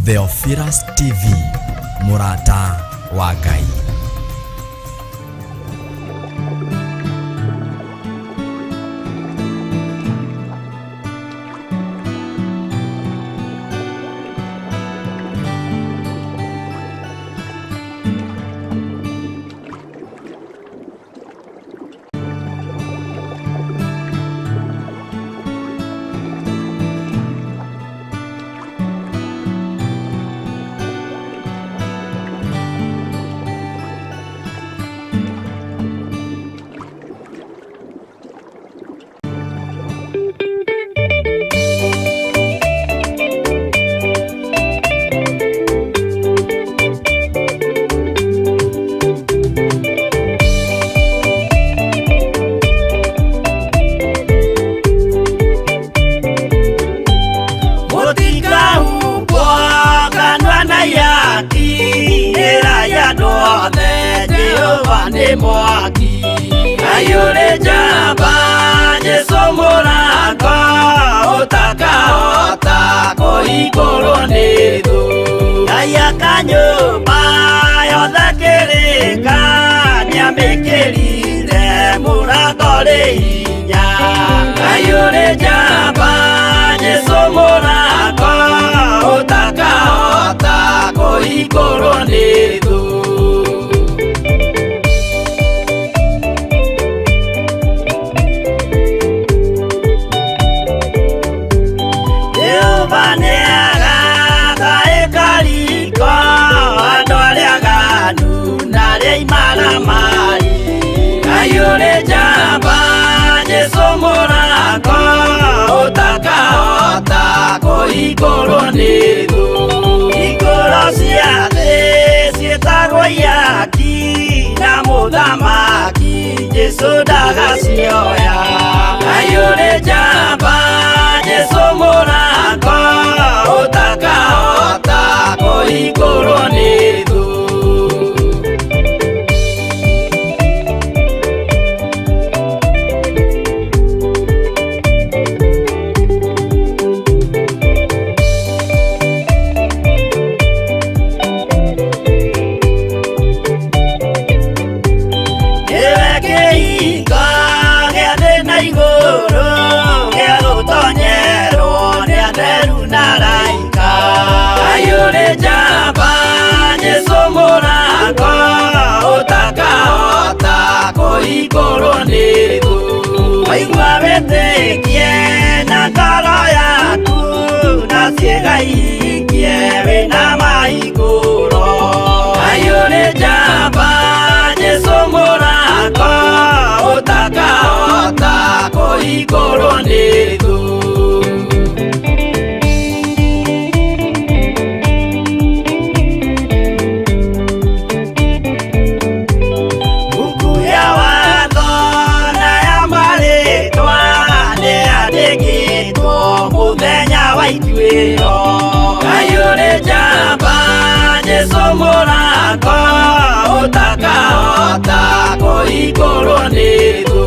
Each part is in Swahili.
Theophilus TV, MURATA wa Ngai. Mwaki ayure jamba Jesu MURATA utaka ota koikoro nidu ayaka nyumba yothe kirika niamikirire MURATA ri hinya ayure jamba Jesu MURATA utaka ota koikoro nidu ayure jamba Jesu MURATA utaka ota koikoro nidu ikoro cia thi cietagwo iaki na muthamaki Jesu ndagacioya ayure jamba Jesu MURATA utaka ota koikoro nidu ayure jamba Jesu MURATA utaka ota koikoro nidu waigua witikie na ngoro yaku na ciĩga ikie wĩna mahingũro ayure jamba Jesu MURATA utaka ota koikoro nidu ayure jamba Jesu MURATA utaka ota koikoro nidu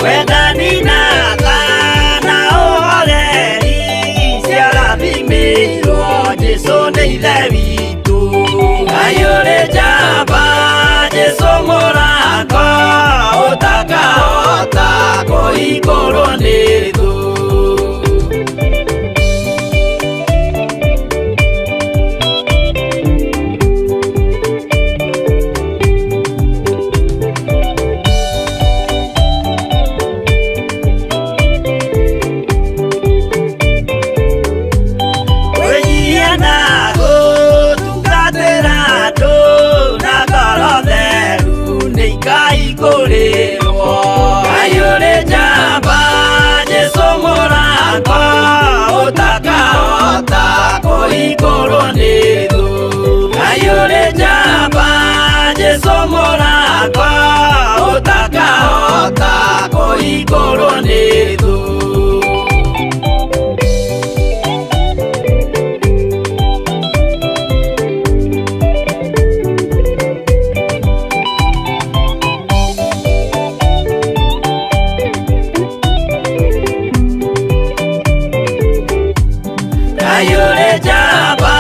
wendani na thana ũhoreri ciarathimirwo Jesu nĩ ithe witũ ayure jamba Jesu MURATA utaka ota koikoro nidu ayure jamba Jesu MURATA utaka ota koikoro nidu ayure jamba Jesu MURATA utaka ota koikoro nidu ayure jamba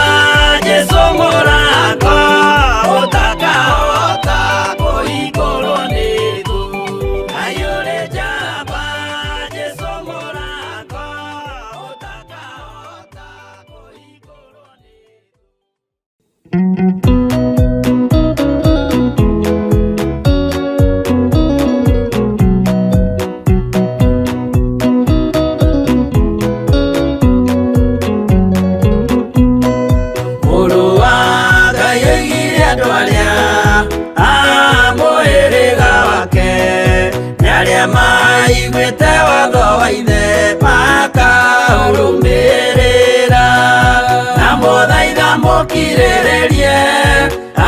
maiguĩte watho wa ithe makaũrũmĩrĩra, na mũthaitha mũkirĩrĩrie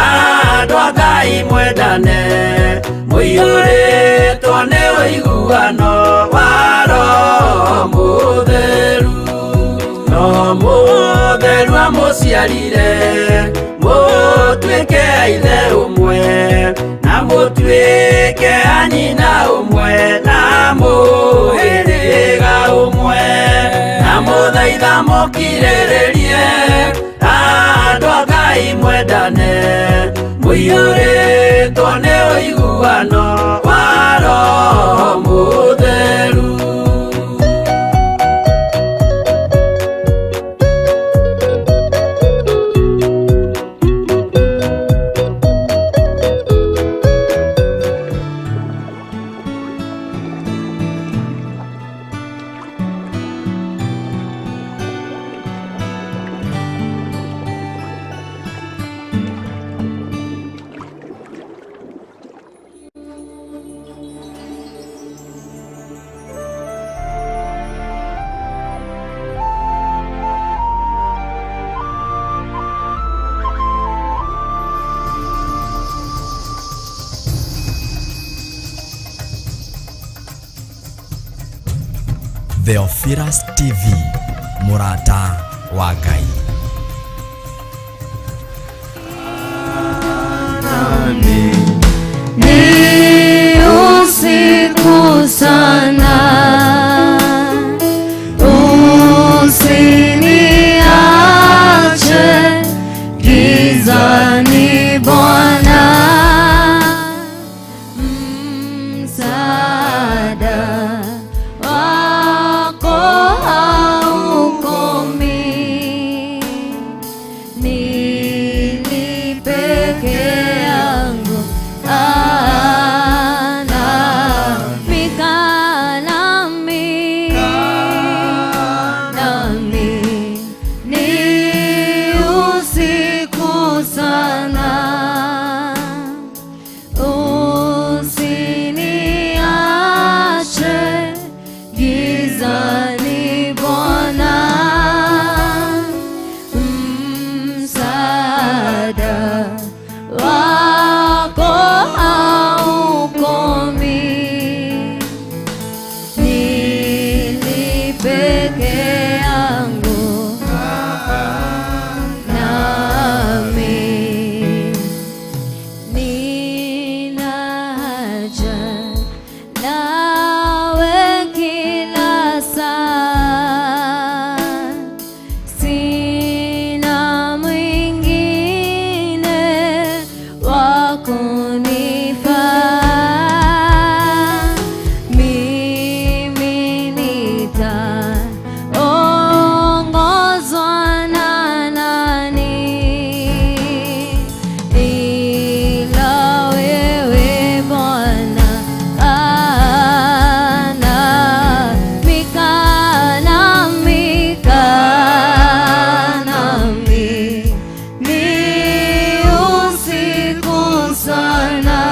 andũ a Ngai mwendane, mũiyũrĩtwo nĩ ũiguano wa Roho Mũtheru. Roho Mũtheru amũciarire mũtuĩke a ithe ũmwe, na mũtuĩke a nyina ũmwe, na mũhĩrĩga ũmwe, na mũthaitha mũkirĩrĩrie andũ a Ngai mwendane, mũiyũrĩtwo nĩ ũiguano wa Roho Mũtheru. Theophilus TV, MURATA wa Ngai. Ni usiku sana, usiniache gizani Bwana, msaada wako haukomi, mimi peke yangu sana.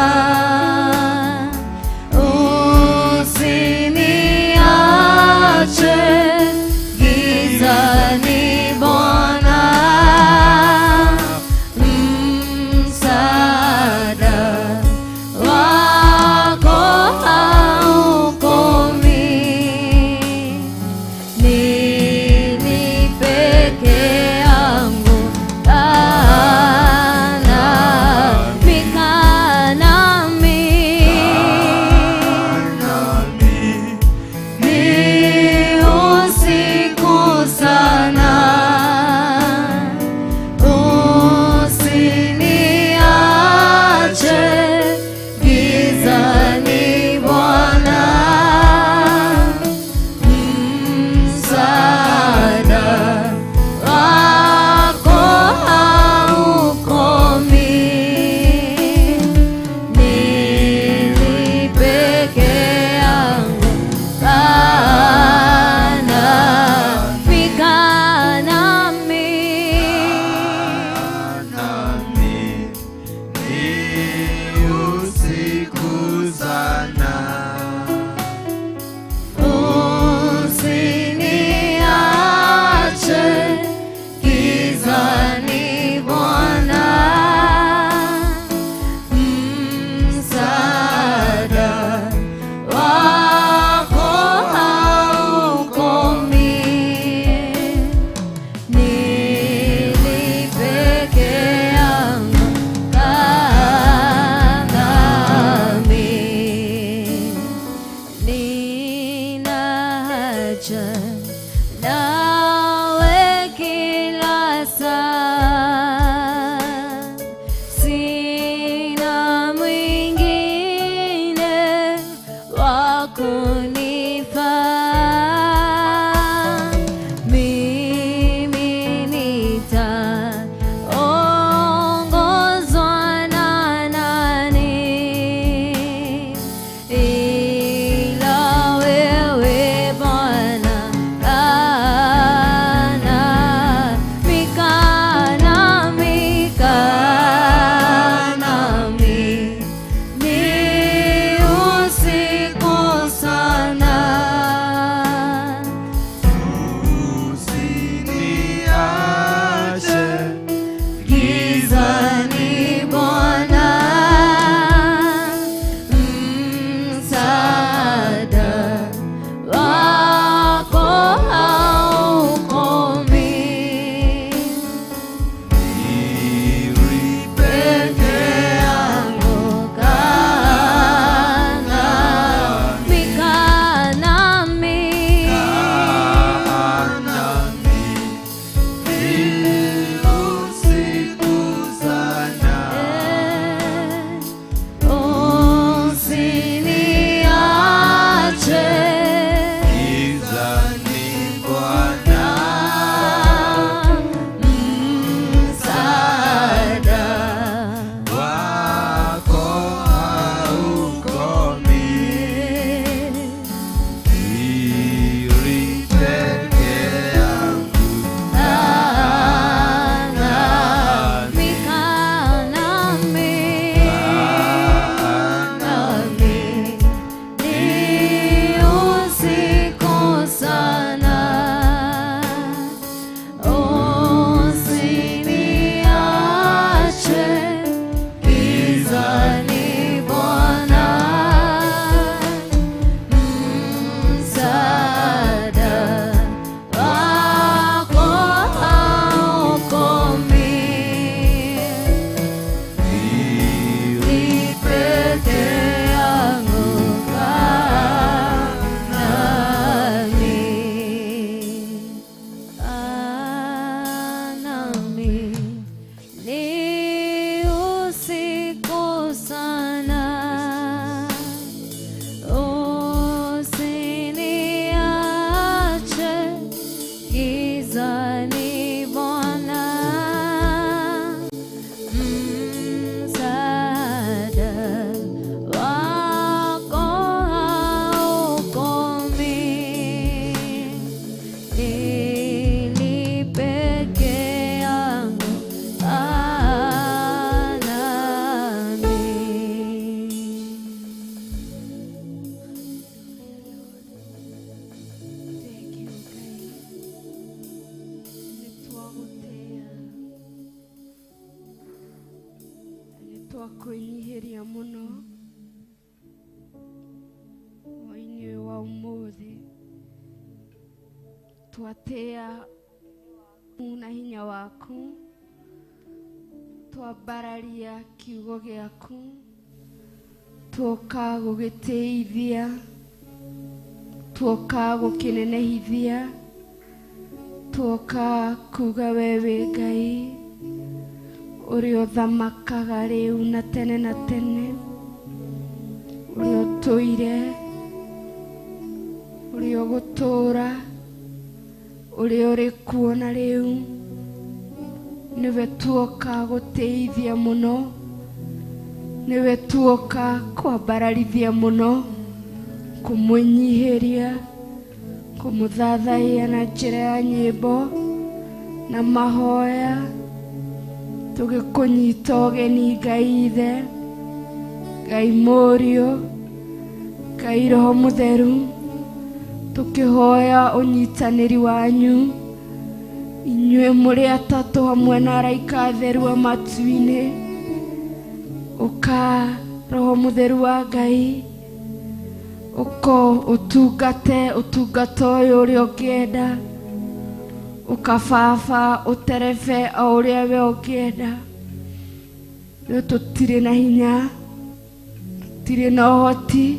Twakũinyihiria muno hwa-ini wa umuthi twatea na hinya waku twambararia kiugo giaku twoka gũgĩtĩithia twoka gũkĩnenehithia twoka kuga wewe Ngai Urio thamakaga riu na tene Urio toire Urio gutura Urio rikuo na riu Niwe tuoka gũtĩithia muno Niwe tuoka kwambararithia muno Kũmũnyihiria Kũmũthathaiya na njĩra ya nyĩmbo na mahoya Tũgĩkũnyita ũgeni Ngai Ithe Ngai Mũriũ Ngai Roho Mũtheru Tũkĩhoya ũnyitanĩri wanyu inyuĩ mũrĩ atatũ hamwe na araika atheru a matu-inĩ ũka Roho Mũtheru wa Ngai ũko ũtungate ũtungata ũyũ ũrĩa ũngĩenda Ukafava utereve auria we ũngĩenda tũtirĩ na hinya tũtirĩ na ũhoti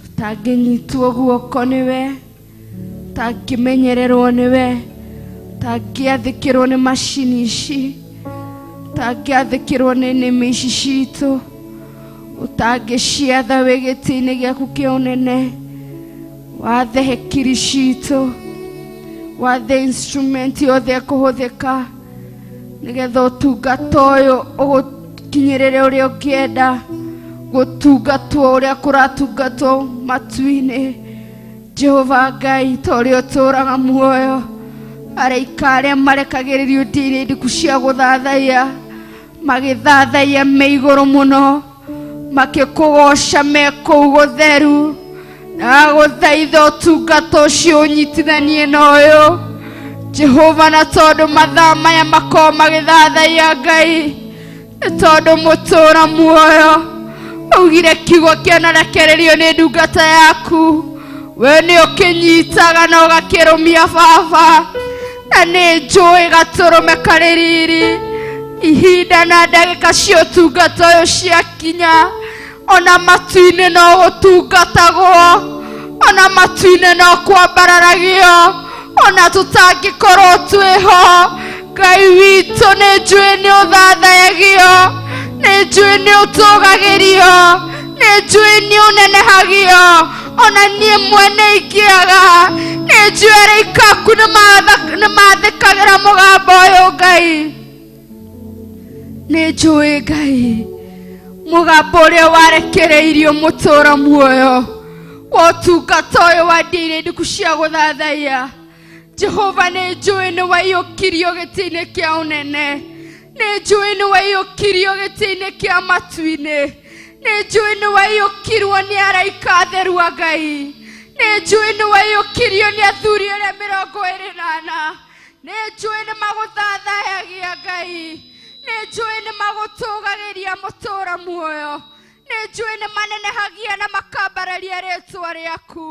tũtangĩnyitwo guoko nĩwe tũtangĩmenyererwo nĩwe tũtangĩathĩkĩrwo nĩ macini ici tũtangĩathĩkĩrwo nĩ nĩmĩ ici citũ ũtangĩciatha wĩ gĩtĩ-inĩ gĩaku kĩa ũnene wathe hekiri citũ wathe instrument yothe kũhũthĩka nĩgetha ũtungata ũyũ ũgũkinyĩrĩre ũrĩa ũngĩenda gũtungatwo ũrĩa kũratungatwo matu-inĩ Jehova Ngai ta ũrĩa ũtũũraga muoyo araika arĩa marekagĩrĩrio Ndia-Ini ndiku cia gũthathaiya magĩthathaiya me igũrũ mũno makĩkũgoca me kũu gũtheru na gũthaitha ũtungata ũcio ũnyitithanie na ũyũ Jehova na tondũ mathaa maya makorwo magĩthathaiya Ngai tondũ mũtũũra muoyo augire kiugo kĩanarekererio nĩ ndungata yaku we nĩ ũkĩnyitaga na ũgakĩrũmia Baba na nĩ njũĩ gatũrũme karĩ riri ihinda na ndagĩka cia ũtungata ũyũ ciakinya ona matu-inĩ no gũtungatagwo ona matu-inĩ no kwambararagio ona tũtangĩkorwo twĩho Ngai witũ nĩ njũĩ nĩ ũthathayagio nĩ njũĩ nĩ ũtũgagĩrio nĩ njũĩ nĩ ũnenehagio ona niĩ mwene ingĩaga nĩ njũĩ araika aku nĩ mathĩkagĩra mũgambo ũyũ Ngai nĩ njũĩ Ngai mũgambo ũrĩa warekereirio mũtũũra muoyo wa ũtungata ũyũ wa Ndia-Ini ndiku cia gũthathaiya Jehova nĩ njũĩ nĩ waiyũkirio gĩtĩ-inĩ kĩa ũnene nĩ njũĩ nĩ waiyũkirio gĩtĩ-inĩ kĩa matu-inĩ nĩ njũĩ nĩ waiyũkirwo nĩ araika atheru a Ngai nĩ njũĩ nĩ waiyũkirio nĩ athuri arĩa 24 nĩ njũĩ nĩ magũthathayagia Ngai nĩ njũĩ nĩ magũtũgagĩria mũtũũra muoyo nĩ njũĩ nĩ manenehagia na makambararia rĩĩtwa rĩaku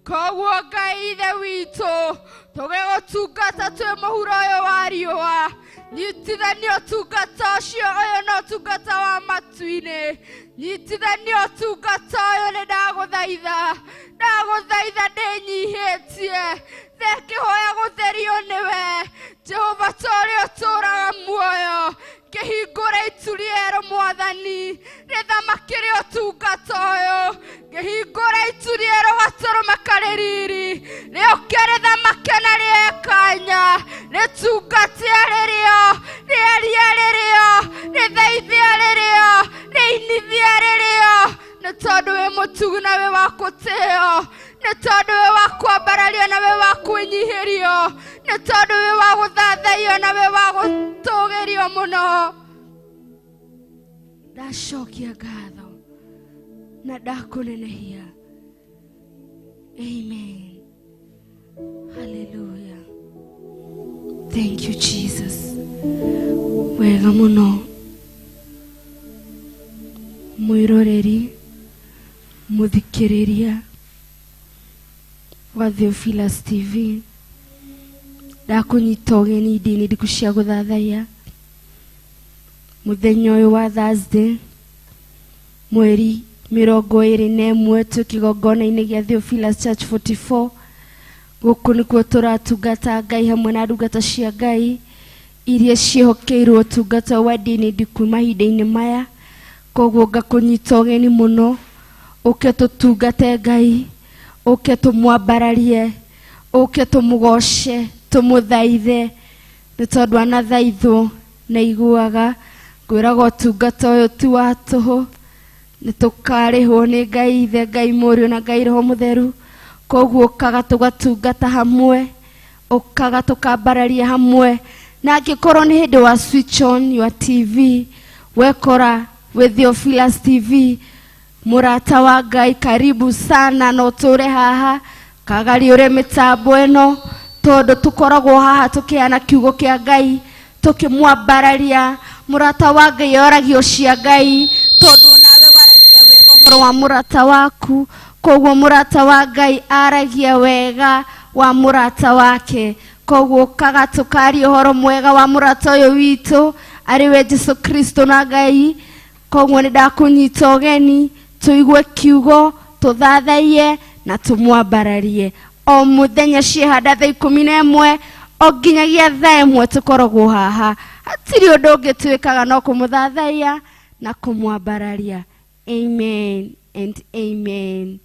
koguo Ngai Ithe witũ tũgĩgũtungata twĩ mũhuro ũyũ wa riũa nyitithania ũtungata ũcio ũyũ na ũtungata wa matu-inĩ nyitithania ũtungata ũyũ nĩ ndagũthaitha ndĩnyihĩtie ngĩhoya gũtherio nĩwe Jehova ta ũrĩa ũtũũraga muoyo ngĩhingũra itu rĩerũ Mwathani rĩthamakĩre ũtungata ũyũ, ngĩhingũra itu rĩerũ gatũrũme karĩ riri rĩũke rĩthamake na rĩekanya, rĩtungatie rĩrĩo, rĩarie rĩrĩo, rĩthaithie rĩrĩo, rĩinithie rĩrĩo, nĩ tondũ wĩ mũtugu na wĩ wa gũtĩĩo, nĩ tondũ wĩ wa kwambarario na wĩ wa kwĩnyihĩrio, nĩ tondũ wĩ wa gũthathaiyo na wĩ wa gũtũgĩrio mũno. Ndacokia ngatho na ndakũnenehia. Amen. Hallelujah. Thank you, Jesus. Wega mũno mwĩroreri mũthikĩrĩria wa Theophilus TV, ndakũnyita ũgeni ndini Ndiku cia Guthathaiya mũthenya ũyũ wa Thursday mweri 21 kĩgongona-inĩ gĩa Theophilus Church 44. Gũkũ nĩkuo tũratungata Ngai hamwe na ndungata cia Ngai iria ciĩhokeirwo ũtungata wa ndini Ndiku mahinda-inĩ maya. Koguo ngakũnyita ũgeni mũno, ũke tũtungate Ngai, ũke tũmwambararie, ũke tũmũgoce, tũmũthaithe, nĩ tondũ anathaithwo na iguaga. Ngwĩraga ũtungata ũyũ ti wa tũhũ, nĩ tũkarĩhwo nĩ Ngai Ithe, Ngai Mũriũ na Ngai Roho Mũtheru. Koguo ũkaga tũgatungata hamwe, ũkaga tũkambararia hamwe, na angĩkorwo nĩ hĩndĩ wa switch on your TV, wekora with Theophilus TV, Murata wa Ngai, karibu sana no tũre haha kagariũre mĩtambo ĩno, tondũ tũkoragwo haha tũkĩana kiugo kĩa Ngai, tũkĩmwambararia. Murata wa Ngai oragio cia Ngai, tondũ nawe waragia wega ũhoro wa murata waku. Koguo murata wa Ngai aragia wega wa murata wake. Koguo kaga tũkaria ũhoro mwega wa murata ũyũ witũ arĩwe Jesu Kristo na Ngai. Koguo nĩ ndakũnyita ũgeni, tũigue kiugo, tũthathaiye na tũmwambararie. O mũthenya ciĩhanda thaa 11 o nginyagia thaa 1 tũkoragwo haha. Hatirĩ ũndũ ũngĩ twĩkaga no kũmũthathaiya na kũmwambararia. Amen and amen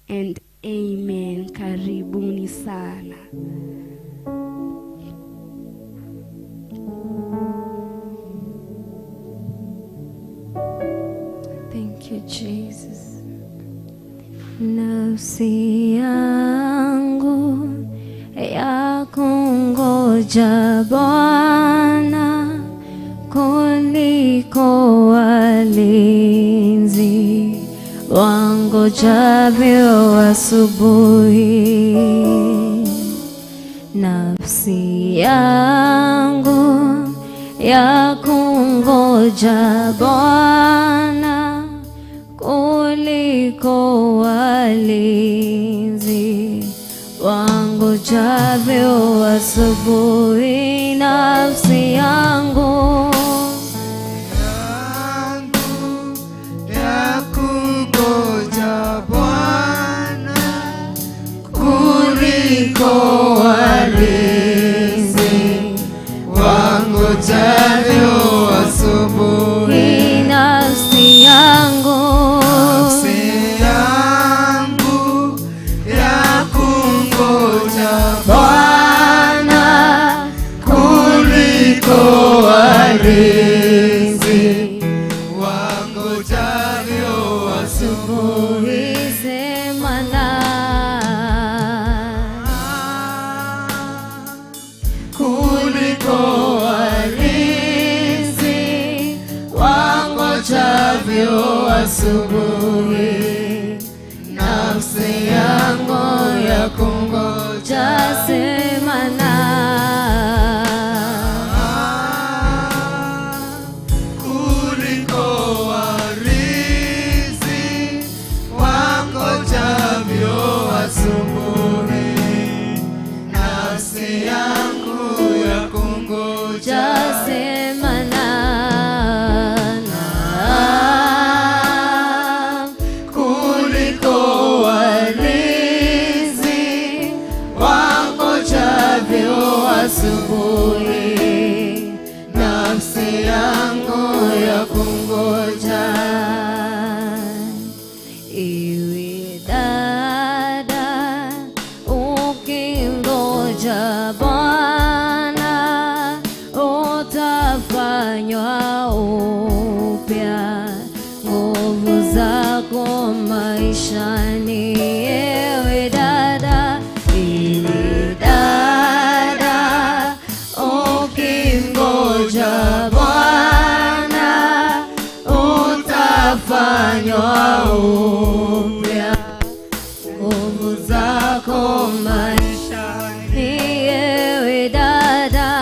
and amen. Karibuni sana. Thank you, Jesus. Nafsi yangu ya kungoja Bwana kuliko walinzi wangojavyo asubuhi. Nafsi yangu ya kungoja Bwana kuliko walinzi wangojavyo asubuhi. Nafsi yangu ya kungoja Bwana kuliko walinzi wangojavyo asubuhi. Nafsi yangu ya kungoja Bwana kuliko walinzi wangojavyo asubuhi. sema na Kuliko walinzi wangojavyo asubuhi. Nafsi yangu ya kungoja sema na kuliko walinzi wangojavyo asubuhi. Nafsi yangu ya kungoja sema na kuliko walinzi wangojavyo zako maishani, ewe dada, ewe dada, ukimgoja Bwana utafanywa upya. Nguvu zako maishani, ewe dada,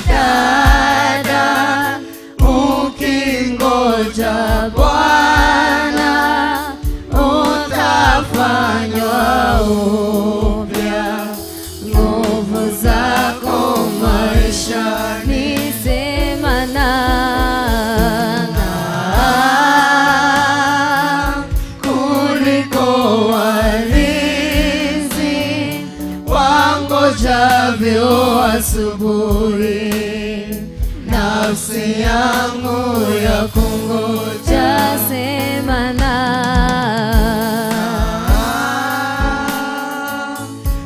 dada, ukingoja Bwana utafanywa upya. Nguvu zako maishani, sema kuliko walinzi wangojavyo asubuhi. Nafsi yangu ya kungoja, sema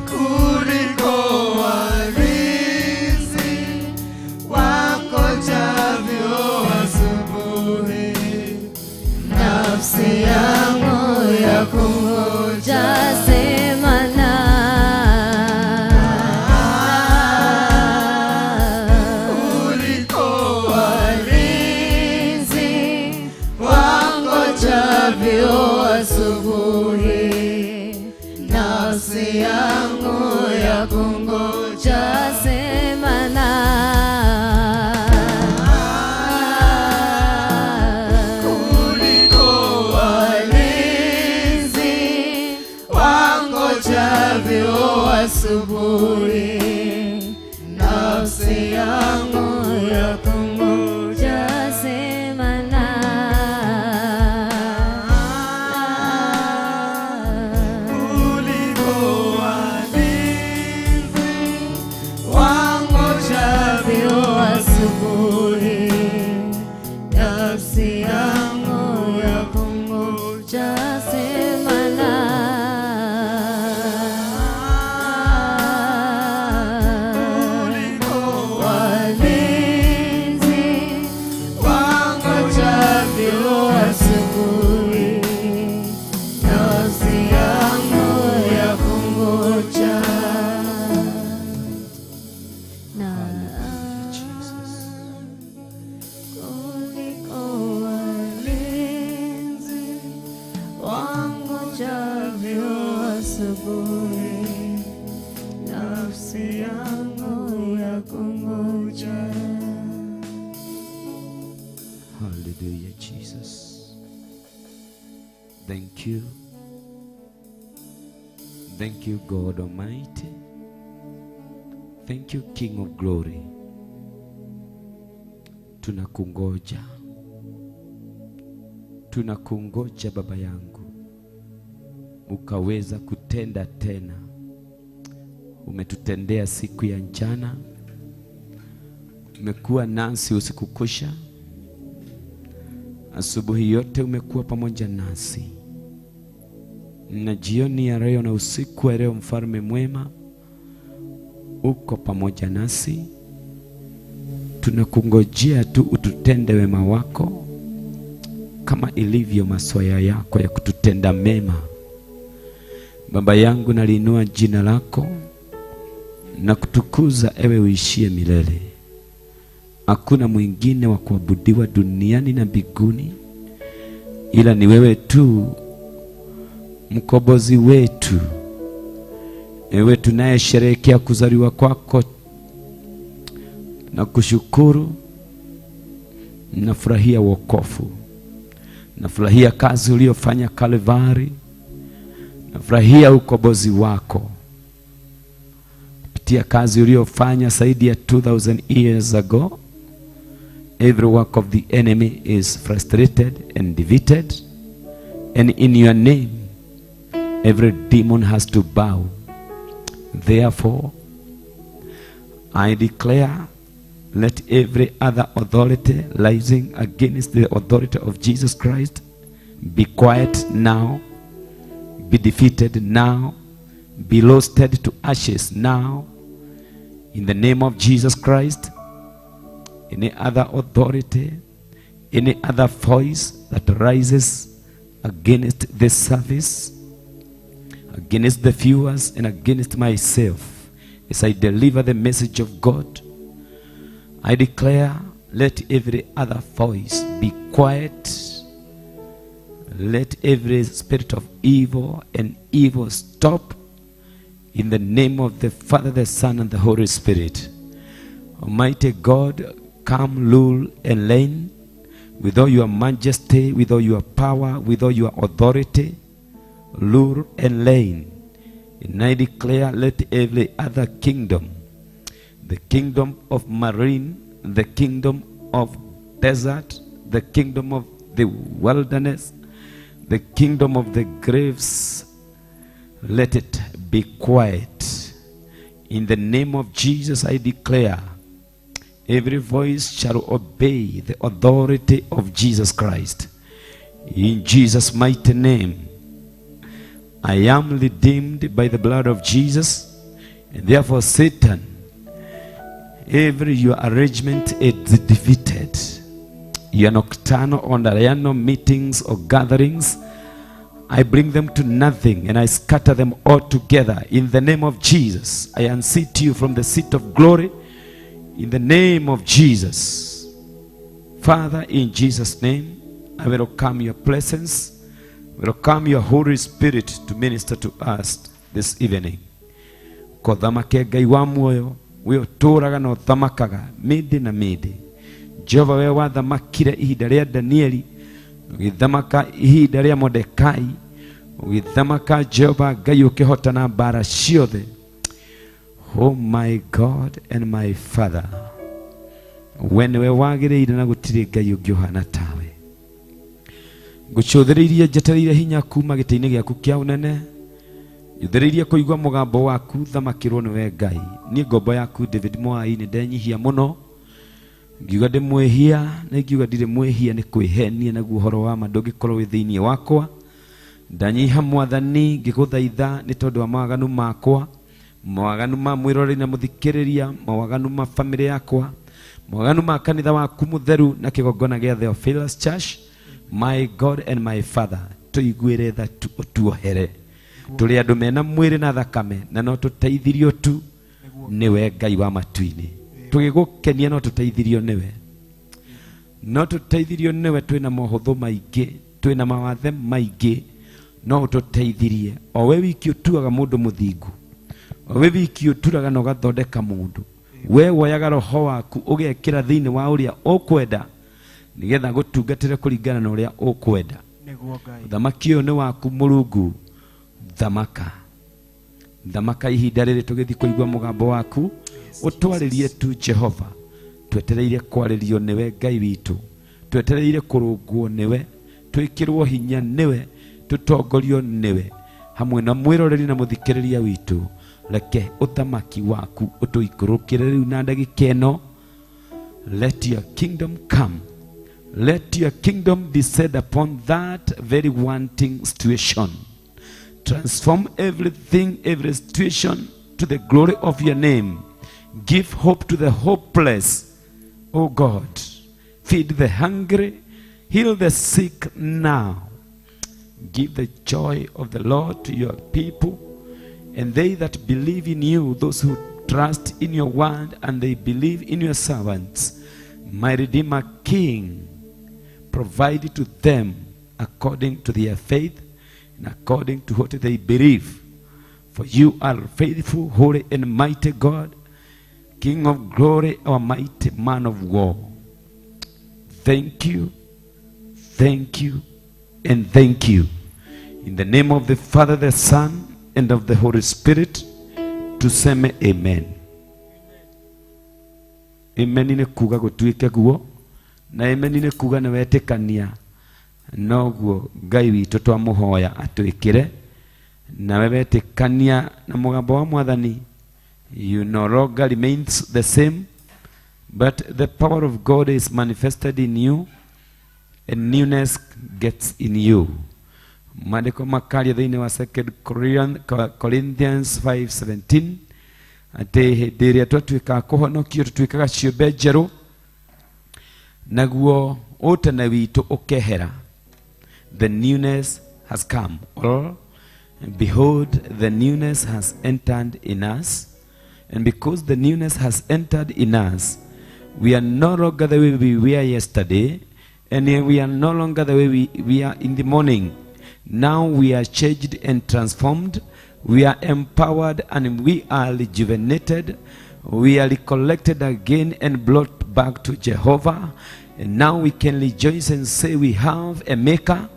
kuliko walinzi wangojavyo asubuhi. Nafsi yangu ya kungoja, sema kuliko walinzi wangojavyo asubuhi. Nafsi yangu ya kungoja, sema kuliko walinzi wangojavyo asubuhi. Nafsi yangu ya kungoja, sema kuliko walinzi wangojavyo asubuhi. Nafsi yangu ya kungoja, sema kuliko walinzi wangojavyo asubuhi. Nafsi yangu ya kungoja. Kuliko walinzi wangojavyo asubuhi. Nafsi yangu ya kungoja. Hallelujah, Jesus. Thank you. Thank you, God Almighty. Thank you, King of Glory. Tunakungoja. Tunakungoja Baba yangu. Ukaweza kutenda tena. Umetutendea siku ya jana. Umekuwa nasi usiku kucha. Asubuhi yote umekuwa pamoja nasi. Na jioni ya leo na usiku wa leo, mfalme mwema, uko pamoja nasi. Tunakungojea tu ututende wema wako, kama ilivyo mazoea yako ya kututenda mema. Baba yangu, naliinua jina lako na kutukuza, ewe uishie milele. Hakuna mwingine wa kuabudiwa duniani na mbinguni ila ni wewe tu, mkombozi wetu. Ewe tunayesherehekea kuzaliwa kwako, na kushukuru. Nafurahia wokovu, nafurahia kazi uliyofanya Kalvari, nafurahia ukombozi wako kupitia kazi uliyofanya zaidi ya 2000 years ago. Every work of the enemy is frustrated and defeated, and in your name every demon has to bow. Therefore I declare, let every other authority rising against the authority of Jesus Christ be quiet now, be defeated now, be roasted to ashes now, in the name of Jesus Christ. Any other authority, any other voice that rises against this service, against the viewers, and against myself as I deliver the message of God. I declare, let every other voice be quiet. Let every spirit of evil and evil stop. In the name of the Father, the Son, and the Holy Spirit. Almighty God, come, rule, and reign with all your majesty, with all your power, with all your authority. Rule and reign. And I declare, let every other kingdom, the kingdom of marine, the kingdom of desert, the kingdom of the wilderness, the kingdom of the graves, let it be quiet. In the name of Jesus, I declare, every voice shall obey the authority of Jesus Christ. In Jesus' mighty name, I am redeemed by the blood of Jesus, and therefore Satan, every your arrangement is defeated. Your nocturnal or diurnal meetings or gatherings, I bring them to nothing and I scatter them all together. In the name of Jesus, I unseat you from the seat of glory. In the name of Jesus. Father, in Jesus' name, I welcome your presence. Welcome your Holy Spirit to minister to us this evening. Kodhamake Ngai wa muoyo, we oturaga no thamakaga midi na midi. Jehova we wathamakire ihinda rĩa Danieli, ugithamaka ihinda rĩa Mordekai, ugithamaka Jehova Ngai ukihotana mbara ciothe. Oh my God and my Father, when we wagĩrĩire na gũtirĩ Ngai ũngĩ ũhana tawe. Ngũcũthĩrĩirie njetereire hinya kuma gĩtĩ-inĩ gĩaku kĩa ũnene, njũthĩrĩirie kũigua mũgambo waku thamakĩrwo nĩwe Ngai. Niĩ ngombo yaku David hwa-ini ndenyihia mũno, ngiuga ndĩ mwĩhia na ngiuga ndirĩ mwĩhia nĩ kwĩhenia naguo ũhoro wa ma ndũngĩkorwo wĩ thĩinĩ wakwa. Ndanyiha Mwathani ngĩgũthaitha nĩ tondũ wa mawaganu makwa, mawaganu ma mwĩroreri na mũthikĩrĩria, mawaganu ma family yakwa, mawaganu ma kanitha waku mũtheru na kĩgongona gĩa Theophilus Church. My God and my Father, tũiguĩre tha tuohere. Tũrĩ andũ mena mwĩrĩ na thakame na no tũteithirio tu nĩwe Ngai wa matu-inĩ. Tũgĩgũkenia no tũteithirio nĩwe. No tũteithirio nĩwe, twĩna mohũthũ maingĩ, twĩna mawathe maingĩ, no tũteithirie. O we wiki ũtuaga mũndũ mũthingu, o we wiki ũturaga na ũgathondeka mũndũ. We woyaga roho waku ũgekĩra thĩinĩ wa ũrĩa ũkwenda, nĩgetha gũtungatĩre kũringana na ũrĩa ũkwenda. Thamaki ũyũ nĩ waku Mũrungu, thamaka. Thamaka ihinda rĩrĩ tũgĩthiĩ kũigua mũgambo waku, ũtwarĩrie tu Jehova. Twetereire kwarĩrio nĩwe Ngai witũ, twetereire kũrũngwo nĩwe, twĩkĩrwo hinya nĩwe, tũtongorio nĩwe, hamwe na mwĩroreri na mũthikĩrĩria witũ. Reke ũthamaki waku ũtũikũrũkĩre rĩu na ndagĩka ĩno. Let your kingdom come. Let your kingdom descend upon that very wanting situation. Transform everything, every situation to the glory of your name. Give hope to the hopeless, O God. Feed the hungry, heal the sick now. Give the joy of the Lord to your people, and they that believe in you, those who trust in your word and they believe in your servants. My Redeemer King, provide to them according to their faith and according to what they believe. For you are faithful, holy, and mighty God, King of glory, our mighty man of war. Thank you, and thank you. In the name of the Father, the Son, and of the Holy Spirit, tuseme amen. Amen ine kuga gũtuĩke guo, na amen ine kuga nĩ wetĩkania. Noguo Ngai witũ twamũhoya atwĩkĩre, na wetĩkania na mũgambo wa Mwathani, you no longer remains the same, but the power of God is manifested in you, and newness gets in you. Maandiko makaria thĩinĩ wa 2 Corinthians 5:17, atĩ hĩndĩ ĩrĩa twatuĩka kũhonokio tũtuĩkaga ciũmbe njerũ, naguo ũtene witũ ũkehera. the newness has come. Or, behold, the newness has entered in us. And because the newness has entered in us, we are no longer the way we were yesterday, and we are no longer the way we are in the morning. Now we are changed and transformed. We are empowered and we are rejuvenated. We are recollected again and brought back to Jehovah. And now we can rejoice and say we have a maker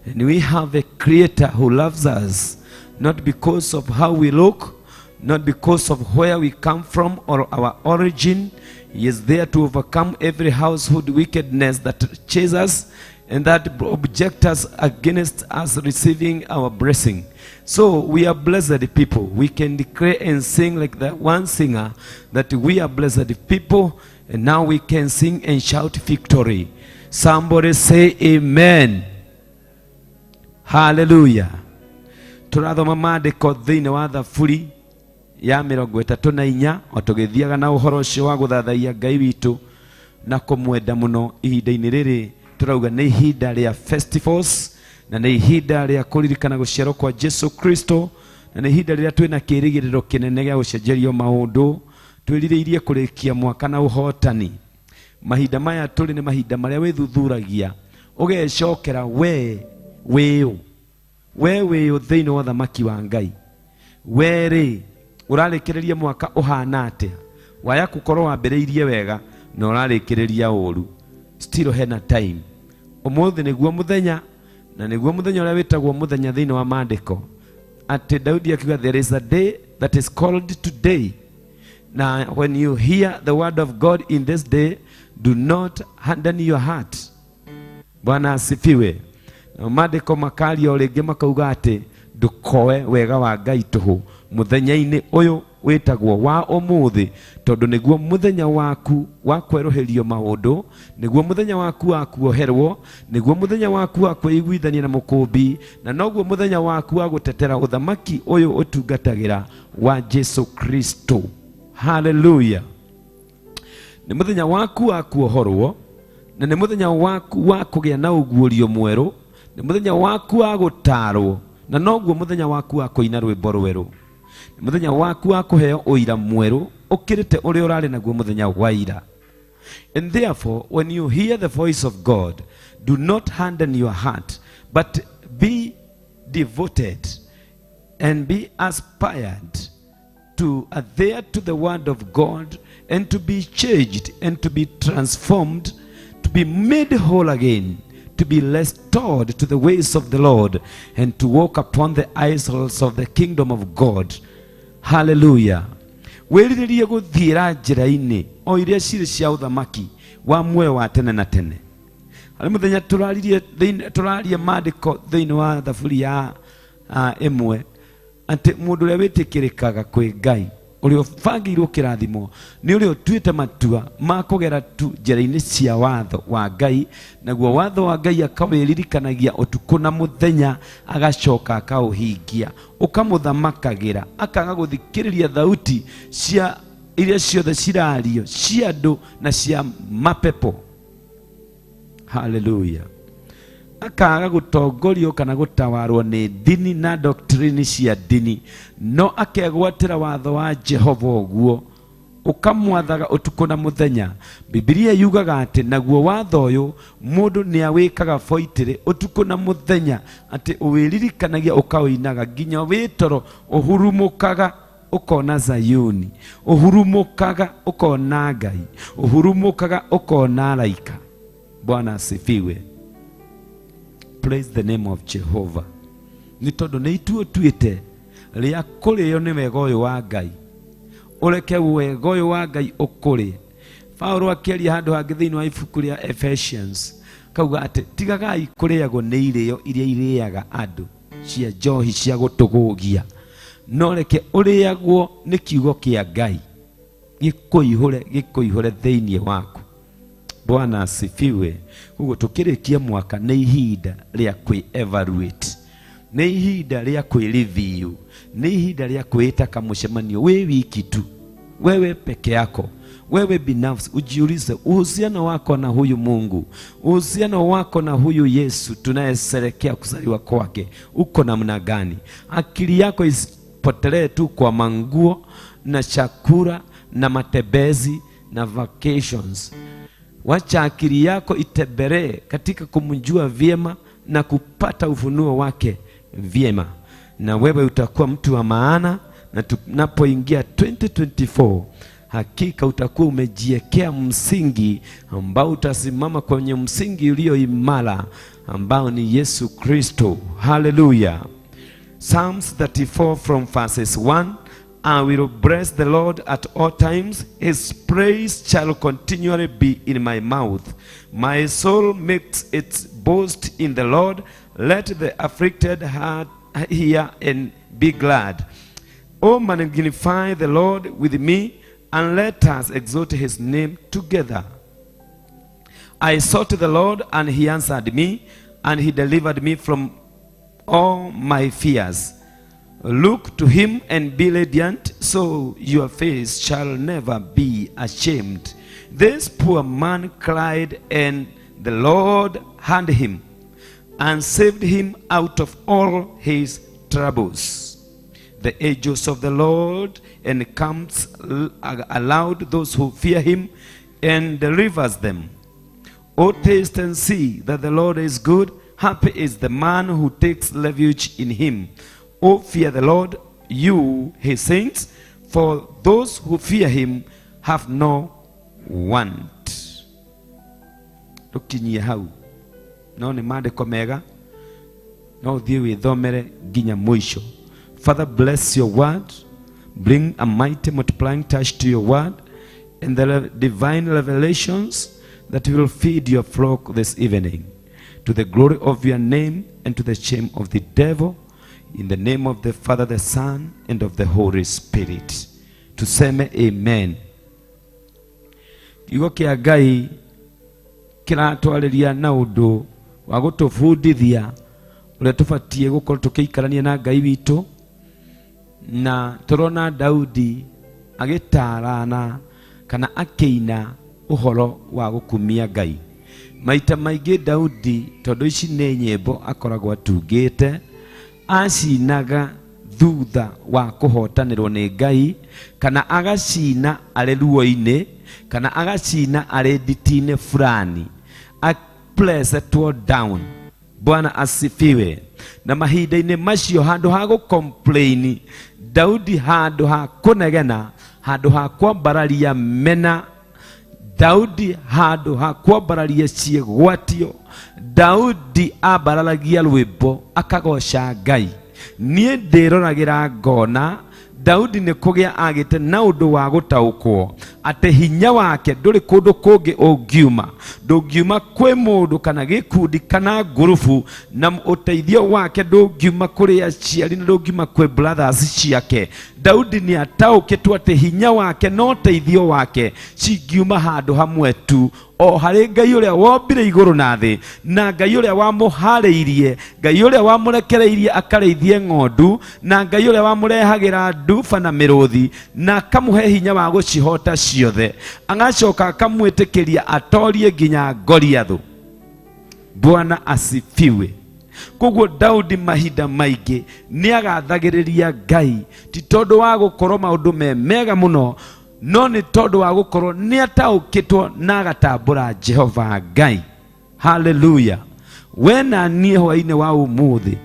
and we have a creator who loves us, not because of how we look, not because of where we come from or our origin. He is there to overcome every household wickedness that chases us and that object us against us receiving our blessing. So we are blessed people. We can declare and sing like that one singer that we are blessed people, and now we can sing and shout victory. Somebody say amen. Hallelujah. Turathoma maandiko thiini wa thaburi ya 34 otugithiaga na uhoro ucio wa guthathaiya Ngai witu na kumwenda muno. Ihinda-ini riri turauga ni ihinda ria festivals, na ni ihinda ria kuririkana guciarwo kwa Jesu Kristo, na ni ihinda ria twina kirigiriro kinene gia gucenjerio maundu, twiririirie kurikia mwaka na uhotani. Mahinda maya turi ni mahinda maria withuthuragia ugecokera we thiini wa thamaki wa Ngai. Weri urarikiriria mwaka uhana atia? Waya gukorwo wambiriirie wega na urarikiriria uru. Still hena time. Umuthi niguo muthenya, na niguo muthenya uria witagwo muthenya thiini wa maandiko. Ati Daudi akiuga there is a day that is called today. Now when you hear the word of God in this day, do not harden your heart. Bwana asifiwe. Maandiko makaria ringi makauga ati ndukoe wega wa Ngai tuhu muthenya-ini uyu witagwo wa umuthi, tondu niguo muthenya waku wa kweroherio maundu, niguo muthenya waku wa kuoherwo, niguo muthenya waku wa kwiguithania na mukumbi, na noguo muthenya waku wa gutetera uthamaki uyu utungatagira wa Jesu Kristo. Hallelujah. Ni muthenya waku wa kuohorwo, na ni muthenya waku wa kugia na uguurio mweru, ni muthenya waku wa gutarwo, na noguo muthenya waku wa kuina rwimbo rweru, ni muthenya waku wa kuheo uira mweru ukirite uria urari naguo muthenya wa ira. And therefore, when you hear the voice of God, do not harden your heart, but be devoted and be aspired to adhere to the word of God, and to be changed and to be transformed, to be made whole again, to be restored to the ways of the Lord, and to walk upon the aisles of the kingdom of God. Hallelujah. Wiriririe guthiira njira-ini o iria ciri cia uthamaki wa muoyo wa tene na tene. Hari muthenya turaria maandiko thiini wa thaburi ya imwe ati mundu uria witikirikaga kwi Ngai, uria bangirwo kirathimo, ni uria tuite matua ma kugera tu njira-ini cia watho wa Ngai, naguo watho wa Ngai akawiririkanagia utuku na muthenya, agacoka akauhingia, ukamuthamakagira, akaga guthikiriria thauti cia iria ciothe cirario cia andu na cia mapepo. Hallelujah. Akaga gutongorio kana gutawarwo ni dini na doctrine cia dini, no akegwatira watho wa Jehova uguo, ukamwathaga utuku na muthenya. Biblia yugaga ati naguo watho uyu mundu ni awikaga foitire utuku na muthenya, ati uwiririkanagia ukawinaga nginya witoro uhurumukaga ukona Zayuni, uhurumukaga ukona Ngai, uhurumukaga ukona araika. Bwana asifiwe. Praise the name of Jehovah. Ni tondu ni ituo tuite ria kurio ni wega uyu wa Ngai, ureke wega uyu wa Ngai ukuri. Paulo akiaria handu hangi thiini wa ibuku ria Ephesians kauga ati tigagai kuriagwo ni irio iria iriaga andu cia njohi cia gutugugia, no reke uriagwo ni kiugo kia Ngai gikuihure thiini waku. Bwana asifiwe. Hugo tukirikia mwaka ni ihinda ria kwi-evaluate, ni ihinda ria kwi-review, ni ihinda ria kwita kamucemanio we wiki tu, wewe peke yako, wewe binafsi ujiulize uhusiano wako na huyu Mungu, uhusiano wako na huyu Yesu tunayeselekea kuzaliwa kwake uko namna gani? Akili yako isipotelee tu kwa manguo na chakula na matembezi na vacations. Wacha akili yako itebelee katika kumjua vyema na kupata ufunuo wake vyema, na wewe utakuwa mtu wa maana. Na tunapoingia 2024 hakika utakuwa umejiwekea msingi ambao utasimama kwenye msingi ulio imara ambao ni Yesu Kristo. Hallelujah. Psalms 34 from verses 1. I will bless the Lord at all times. His praise shall continually be in my mouth. My soul makes its boast in the Lord. Let the afflicted heart hear and be glad. O magnify the Lord with me, and let us exalt his name together. I sought the Lord, and he answered me, and he delivered me from all my fears. Look to him and be radiant, so your face shall never be ashamed. This poor man cried, and the Lord heard him and saved him out of all his troubles. The angels of the Lord encamps aloud those who fear him and delivers them. O taste and see that the Lord is good. Happy is the man who takes refuge in him. O fear the Lord, you his saints, for those who fear him have no want. Tukinyia hau no ni maandiko mega no uthie withomere nginya mwisho. Father, bless your word. Bring a mighty multiplying touch to your word and the divine revelations that will feed your flock this evening, to the glory of your name and to the shame of the devil, in the name of the Father, the Son, and of the Holy Spirit. Tuseme amen. Kiugo kia Ngai kiratwariria na undu wa gutubundithia uria tubatie gukorwo tukiikarania na Ngai witu. Na turona Daudi agitarana kana akeina uhoro wa gukumia Ngai. Maita maingi Daudi tondu ici ni nyimbo akoragwo atungite acinaga thutha wa kuhotanirwo ni Ngai, kana agacina ari ruo-ini, kana agacina ari nditi-ini fulani, a placetwo down. Bwana asifiwe. Na mahinda-ini macio handu ha gucomplain Daudi, handu ha kunegena, handu ha kwambararia mena, Daudi handu ha kwambararia ciĩgwatio, Daudi ambararagia rwĩmbo akagoca Ngai. Niĩ ndĩroragira ngona Daudi nĩ kũgĩa agĩte na ũndũ wa gũtaũkwo atĩ hinya wake ndũrĩ kũndũ kũngĩ ũngiuma. Ndũngiuma kwĩ mũndũ kana gĩkundi kana ngurubu, na ũteithio wake ndũngiuma kũrĩ aciari na ndũngiuma kwĩ brothers ciake. Daudi nĩ ataũkĩtwo atĩ hinya wake no ũteithio wake cingiuma handũ hamwe tu, o harĩ Ngai ũrĩa wombire igũrũ na thĩ, na Ngai ũrĩa wamũharĩirie, Ngai ũrĩa wamũrekereirie akarĩithie ng'ondu, na Ngai ũrĩa wamũrehagĩra nduba na mĩrũthi na akamũhe hinya wa gũcihota ciothe, agacoka akamwĩtĩkĩria atorie nginya Goliathũ. Bwana asifiwe. Koguo Daudi mahinda maingĩ nĩ agathagĩrĩria Ngai, ti tondũ wa gũkorwo maũndũ me mega mũno, no nĩ tondũ wa gũkorwo nĩ ataũkĩtwo na agatambũra Jehova Ngai. Hallelujah. We na niĩ hwa-inĩ wa ũmũthĩ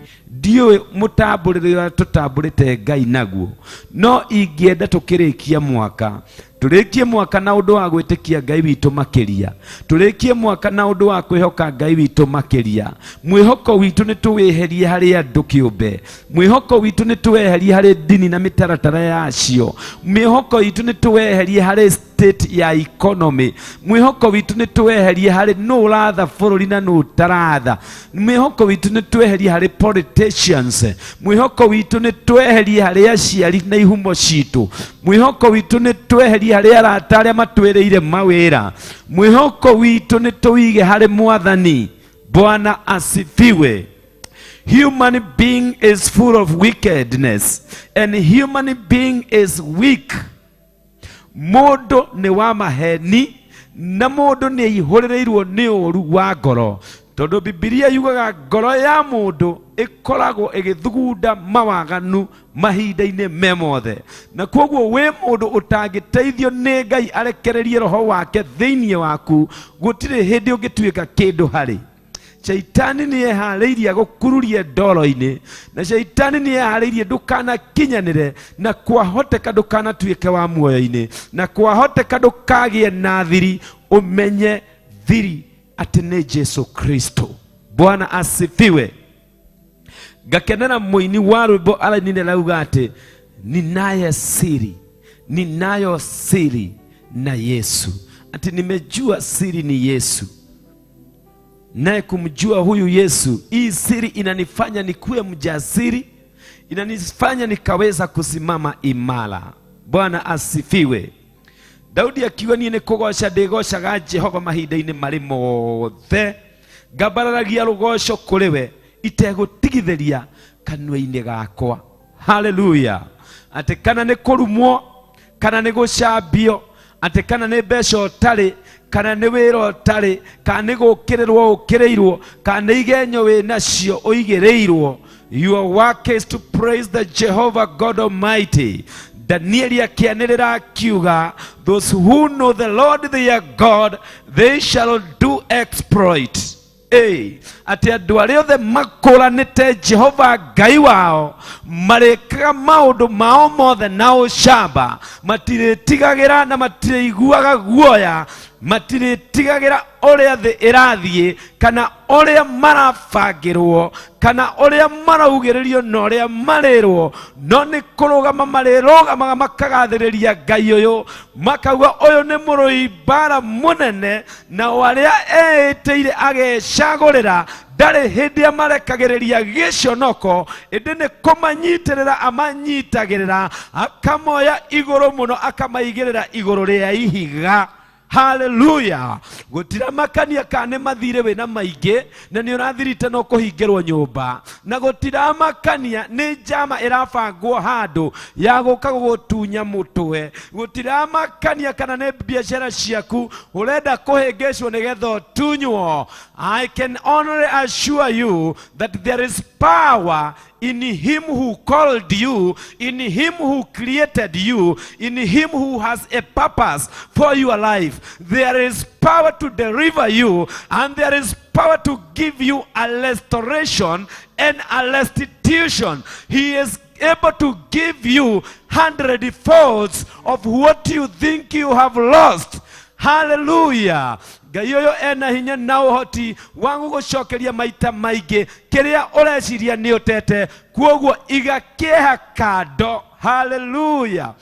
ndiũĩ mũtambũrĩre ũrĩa tũtambũrĩte Ngai naguo, no ingĩenda tũkĩrĩkia mwaka, tũrĩkie mwaka na ũndũ wa gwĩtĩkia Ngai witũ makĩria, tũrĩkie mwaka na ũndũ wa kwĩhoka Ngai witũ makĩria. Mwĩhoko witũ nĩ tũwĩherie harĩ andũ kĩũmbe, mwĩhoko witũ nĩ tũweherie harĩ ndini na mĩtaratara yacio, mwĩhoko witũ nĩ tũweherie harĩ state ya economy, mwĩhoko witũ nĩ tũweherie harĩ nũ ũratha bũrũri na nũ ũtaratha, mwĩhoko witũ nĩ tũweherie harĩ politicians, mwĩhoko witũ nĩ tũweherie harĩ aciari na ihumo citũ, mwĩhoko witũ nĩ tũweherie harĩ arata arĩa matwĩrĩire mawĩra, mwĩhoko witũ nĩ tũwige harĩ Mwathani. Bwana asifiwe. Human being is full of wickedness and human being is weak. Mũndũ nĩ wa maheni na mũndũ nĩ ihũrĩrĩirwo nĩ ũru wa ngoro. Tondũ Bibilia yugaga ngoro ya mũndũ ĩkoragwo ĩgĩthugunda mawaganu mahinda-inĩ me mothe. Na koguo wĩ mũndũ ũtangĩteithio nĩ Ngai arekererie roho wake thĩinĩ waku, gũtirĩ hĩndĩ ũngĩtuĩka kĩndũ harĩ. Shaitani nĩ eharĩirie gũkururia ndoro-inĩ, na shaitani nĩ eharĩirie ndũkanakinyanĩre, na kwahoteka ndũkanatuĩke wa muoyo-inĩ, na kwahoteka ndũkagĩe na thiri, ũmenye thiri atĩ nĩ Jesu Kristo. Bwana asifiwe. Ngakenera mũini wa rwĩmbo arainire rauga atĩ ninayo siri na Yesu. Ati nimejua siri ni Yesu. Naye kumjua huyu Yesu, hii siri inanifanya nikuwe mjasiri, inanifanya nikaweza kusimama imara. Bwana asifiwe. Daudi akiwa niĩ nĩkũgoca ndĩgocaga Jehova mahinda-inĩ marĩ mothe, ngabararagia rũgoco kũrĩ we itegũtigithĩria kanua-inĩ gakwa. Haleluya. Atĩ kana nĩ kũrumwo, kana nĩ gũcambio, atĩ kana nĩ mbeca ũtarĩ, kana nĩ wĩra ũtarĩ, kana nĩ gũkĩrĩrwo ũkĩrĩirwo, kana nĩ igenyo wĩ nacio ũigĩrĩirwo, your work is to praise the Jehovah God Almighty. Danieli akianĩrĩra akiuga, those who know the Lord their God, they shall do exploit. Ati andũ arĩa othe makũranĩte Jehova Ngai wao marĩkaga maũndũ mao mothe na ũcamba, matirĩtigagĩra na matirĩiguaga guoya, matirĩtigagĩra ũrĩa thĩ ĩrathiĩ, kana ũrĩa marabangĩrwo, kana ũrĩa maraugĩrĩrio na ũrĩa marĩrwo, no nĩ kũrũgama marĩrũgamaga makagathĩrĩria Ngai ũyũ, makauga ũyũ nĩ mũrũi mbara mũnene, na arĩa eĩtĩire agecagũrĩra ndarĩ hĩndĩ amarekagĩrĩria gĩconoko, ĩndĩ nĩ kũmanyitĩrĩra amanyitagĩrĩra, akamoya igũrũ mũno akamaigĩrĩra igũrũ rĩa ihiga. Hallelujah. Gutira makania kane mathire we na maige, na ni ũrathirite no kũhingĩrwo nyũmba, na gutira makania nĩ njama ĩrabangwo handũ ya gũka gũtunya mũtwe, gutira makania kana nĩ biacara ciaku ũrenda kũhĩngĩcwo nĩgetha ũtunywo. I can only assure you that there is power in him who called you, in him who created you, in him who has a purpose for your life. There is power to deliver you, and there is power to give you a restoration and a restitution. He is able to give you 100-folds of what you think you have lost. Hallelujah. Ngai ũyũ ena hinya na ũhoti wa gũgũcokeria maita maingĩ kĩrĩa ũreciria nĩ ũtete, kwoguo igakĩeha kando. Hallelujah.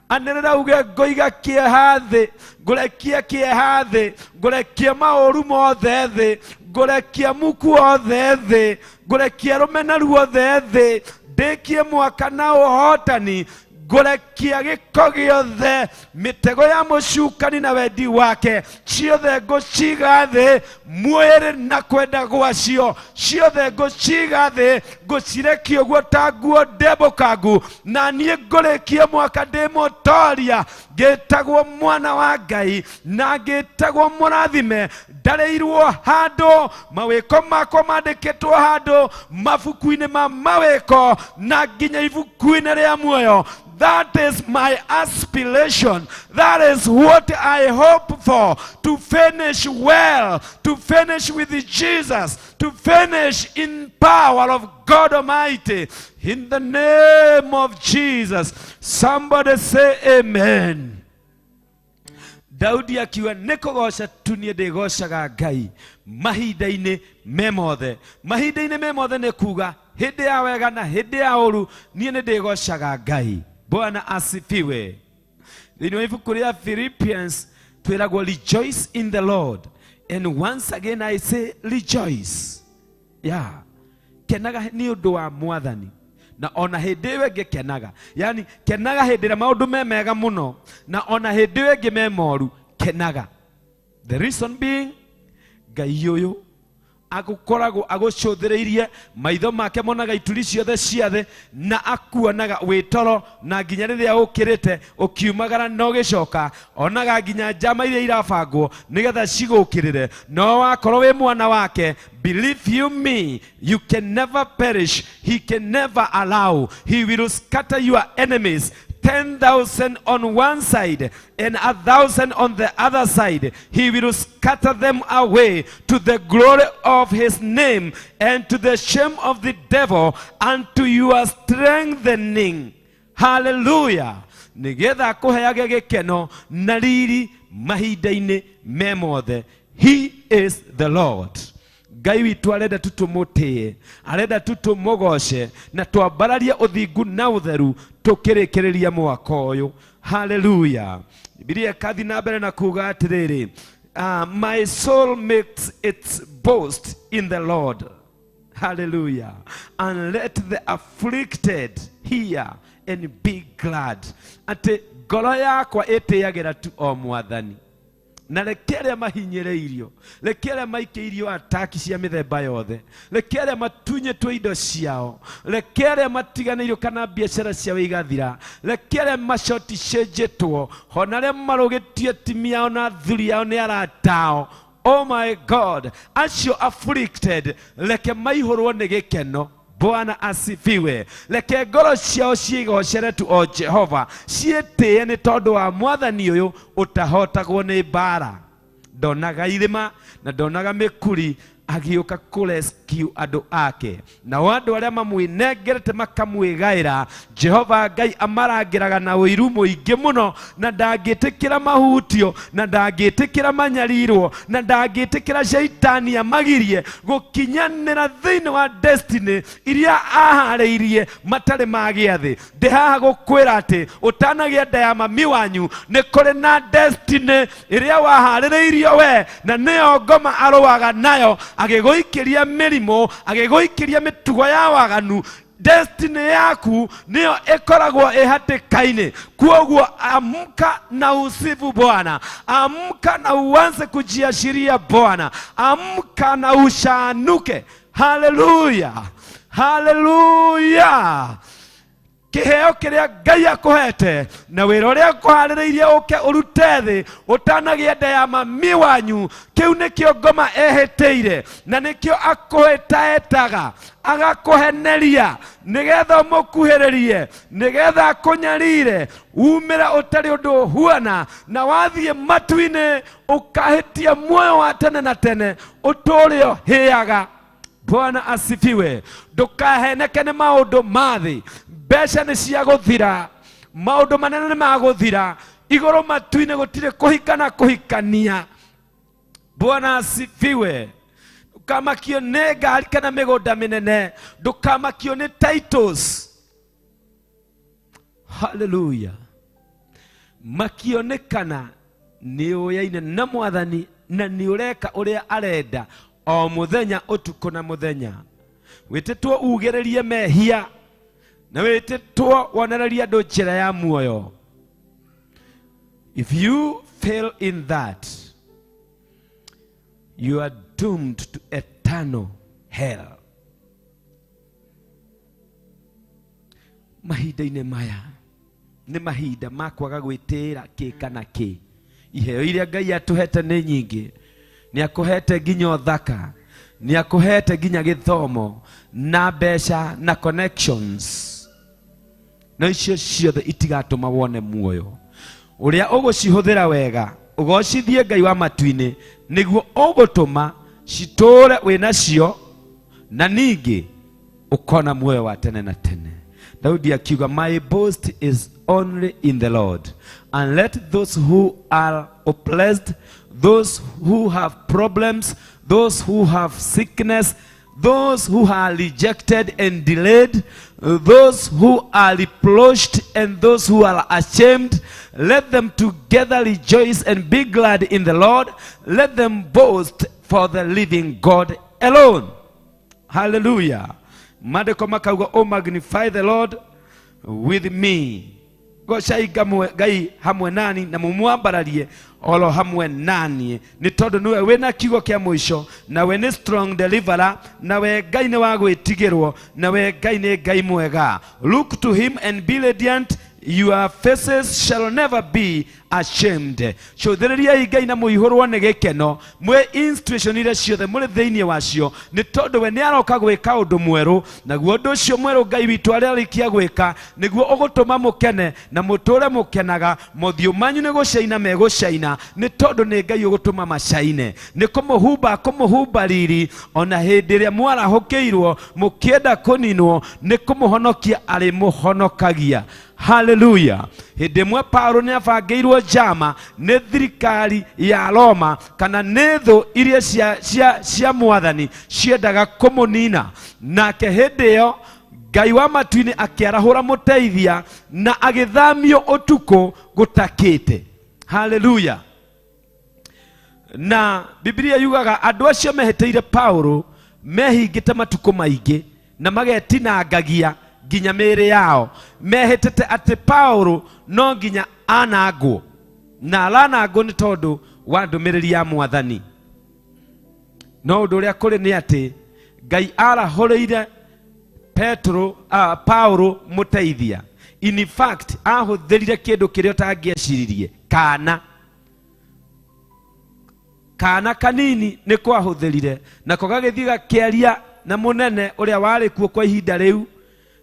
Anĩrĩra uge ngũiga kĩeha thĩ, ngũrekia kĩeha thĩ, ngũrekia maũru mothe thĩ, ngũrekia muku othe thĩ, ngũrekia rũmena ruothe thĩ, ndĩkie mwaka na ũhotani, ngũrekia gĩko gĩothe, mĩtego ya mũcukani na wendi wake ciothe ngũciga thĩ, mwĩrĩ na kwenda gwacio ciothe ngũciga thĩ, ngũcirekia ũguo ta nguo ndembũkangu, na niĩ ngũrĩkie mwaka ndĩ mũtoria, ngĩtagwo mwana wa Ngai na ngĩtagwo mũrathime, ndarĩirwo handũ, mawĩko makwa mandĩkĩtwo handũ mabuku-inĩ ma mawĩko na nginya ibuku-inĩ rĩa muoyo. That is my aspiration. That is what I hope for. To finish well. To finish with Jesus. To finish in power of God Almighty. In the name of Jesus. Somebody say amen. Daudi akiwa nĩkũgoca tu niĩ ndĩgocaga Ngai mahinda-inĩ me mothe. Mahinda-inĩ me mothe nĩ kuga hĩndĩ ya wega na hĩndĩ ya ũru niĩ nĩ ndĩgocaga Ngai. Bwana asifiwe. Thĩinĩ wa ibuku rĩa Philippians twĩragwo rejoice in the Lord. And once again I say rejoice. Yeah. Kenaga nĩ ũndũ wa Mwathani. Na ona hĩndĩ ĩyo ĩngĩ kenaga. Yani kenaga hĩndĩ ĩrĩa maũndũ me mega mũno, na ona hĩndĩ ĩyo ĩngĩ me moru kenaga. The reason being Ngai ũyũ agukoragwo agucũthĩrĩirie, maitho make monaga ituri ciothe ciathe, na akuonaga wĩtoro, na nginya rĩrĩa ũkĩrĩte ũkiumagara na ũgĩcoka, onaga nginya njama iria irabangwo nĩgetha cigũkĩrĩre. No wakorwo wĩ mwana wake, believe you me, you can never perish. He can never allow. He will scatter your enemies, 10,000 on one side and 1,000 on the other side. He will scatter them away to the glory of his name and to the shame of the devil and to your strengthening. Hallelujah. Nigetha kuheage gikeno na riri mahinda-inĩ me mothe. He is the Lord. Ngai witũ arenda tutũmũtĩe, arenda tutũmũgoce, na twambararie ũthingu na ũtheru tũkĩrĩkĩrĩria mwaka ũyũ. Hallelujah. Bibilia kathi na mbere na kuga atĩrĩrĩ, my soul makes its boast in the Lord. Hallelujah. And let the afflicted hear and be glad. Ati ngoro yakwa ĩtĩagĩra tu o Mwathani. Na rekere mahinyĩrĩirio, rekere maikĩirio ataki cia mĩthemba yothe, rekere matunyĩtwo indo ciao, rekere matiganĩirio kana biacara ciao igathira, rekere macoti cenjetwo, ona arĩa marũgĩtie atumia ao na athuri ao nĩ aratao. Oh my God, acio afflicted, reke maihũrwo nĩ gĩkeno. Bwana asifiwe. Leke ngoro ciao ciĩgocere tu o Jehova, ciĩtĩe nĩ tondũ wa Mwathani ũyũ ũtahotagwo nĩ mbara. Ndonaga irĩma na ndonaga mĩkuri agĩũka kũrescue andũ ake, na andũ arĩa mamwĩnengerete makamwĩgaĩra. Jehova Ngai amarangĩraga na ũiru mũingĩ mũno, na ndangĩtĩkĩra mahutio, na ndangĩtĩkĩra manyarirwo, na ndangĩtĩkĩra shaitani amagirie gũkinyanĩra thĩinĩ wa destiny iria aharĩirie matarĩ magĩa thĩ. Ndĩ haha gũkwĩra atĩ ũtanagĩa nda ya mami wanyu nĩ kũrĩ na destiny iria waharĩrĩirio we, na nĩyo ngoma arũaga nayo, agĩgũikĩria mĩrimũ, agĩgũikĩria mĩtugo ya waganu. Destiny yaku niyo ĩkoragwo ĩhatĩka-inĩ. Kuoguo amka na usifu Bwana, amka na uanze kujiashiria Bwana, amka na ushanuke. Hallelujah, hallelujah. Kĩheo kĩrĩa Ngai akũhete na wĩra ũrĩa akũharĩrĩirie ũke ũrute thĩ ũtanagĩa nda ya mami wanyu, kĩu nĩkĩo ngoma ehĩtĩire, na nĩkĩo akũhetaga agakũheneria nĩgetha ũmũkuhĩrĩrie, nĩgetha akũnyarire umĩra ũtarĩ ũndũ ũhuana, na wathiĩ matu-inĩ ũkahĩtia muoyo wa tene na tene ũtũũre ũhĩaga. Bwana asifiwe. Ndũkaheneke nĩ maũndũ ma thĩ. Mbeca nĩ cia gũthira, maũndũ manene nĩ magũthira, igũrũ matu-inĩ gũtirĩ kũhika na kũhikania. Bwana asifiwe. Ndũkamakio nĩ ngari kana mĩgũnda mĩnene, ndũkamakio nĩ titles. Hallelujah. Makionekana nĩ ũyaine na Mwathani na nĩ ũreka ũrĩa arenda o mũthenya ũtukũ na mũthenya. Wĩtĩtwo ugĩrĩrie mehia, na wĩtĩtwo wonererie andũ njĩra ya muoyo. If you fail in that, you are doomed to eternal hell. Mahinda-inĩ maya nĩ mahinda ma kwaga gwĩtĩĩra kĩ kana kĩ. Iheo iria Ngai atũhete nĩ nyingĩ. Nĩ akũhete nginya ũthaka, nĩ akũhete nginya gĩthomo na mbeca na connections, na icio ciothe itigatũma wone muoyo. Ũrĩa ũgũcihũthĩra wega ũgocithie Ngai wa matu-inĩ nĩguo ũgũtũma citũũre wĩnacio, na ningĩ ũkona muoyo wa tene na tene. Daudi akiuga, my boast is only in the Lord, and let those who are oppressed, those who have problems, those who have sickness, those who are rejected and delayed, those who are reproached and those who are ashamed, let them together rejoice and be glad in the Lord. Let them boast for the living God alone. Hallelujah. Maandĩko makauga, oh magnify the Lord with me, gocai Ngai hamwe nani na mumwambararie olo hamwe nani ni tondu niwe wina kiugo kia mwisho na we ni strong deliverer na we Ngai ni wa gwitigirwo na we Ngai ni Ngai mwega. Look to him and be radiant, your faces shall never be ashamed. Cũthĩrĩriai Ngai na mũihũrwo nĩ gĩkeno, mwe institution iria ciothe mũrĩ thĩinĩ wacio, nĩ tondũ we nĩ aroka gwĩka ũndũ mwerũ, naguo ũndũ ũcio mwerũ Ngai witũ arĩkia gwĩka nĩguo ũgũtũma mũkene na mũtũre mũkenaga, mothiũ manyu nĩ gũcaina megũcaina, nĩ tondũ nĩ Ngai ũgũtũma macaine. Nĩ kũmũhumba riri, ona hĩndĩ ĩrĩa mwarahũkĩirwo mũkĩenda kũninwo, nĩ kũmũhonokia arĩ mũhonokagia. Hallelujah. Hĩndĩ ĩmwe Paulo nĩ abangĩirwo njama nĩ thirikari ya Roma kana nĩ thũ iria cia mwathani ciendaga kũmũnina, nake hĩndĩ ĩyo Ngai wa matu-inĩ akĩarahũra mũteithia na agĩthamio ũtukũ gũtakĩte. Hallelujah. Na Biblia yugaga andũ acio mehĩtĩire Paulo mehingĩte matukũ maingĩ na magetinangagia nginya mĩĩrĩ yao, mehĩtĩte atĩ Paulo no nginya anangwo, na aranangwo nĩ tondũ wa ndũmĩrĩri ya mwathani. No ũndũ ũrĩa kũrĩ nĩ atĩ Ngai arahũrĩire Paulo mũteithia. In fact ahũthĩrire kĩndũ kĩrĩa ũtangĩeciririe, kana kanini nĩ kwahũthĩrire, nako gagĩthiĩ gakĩaria na mũnene ũrĩa warĩ kuo kwa ihinda rĩu,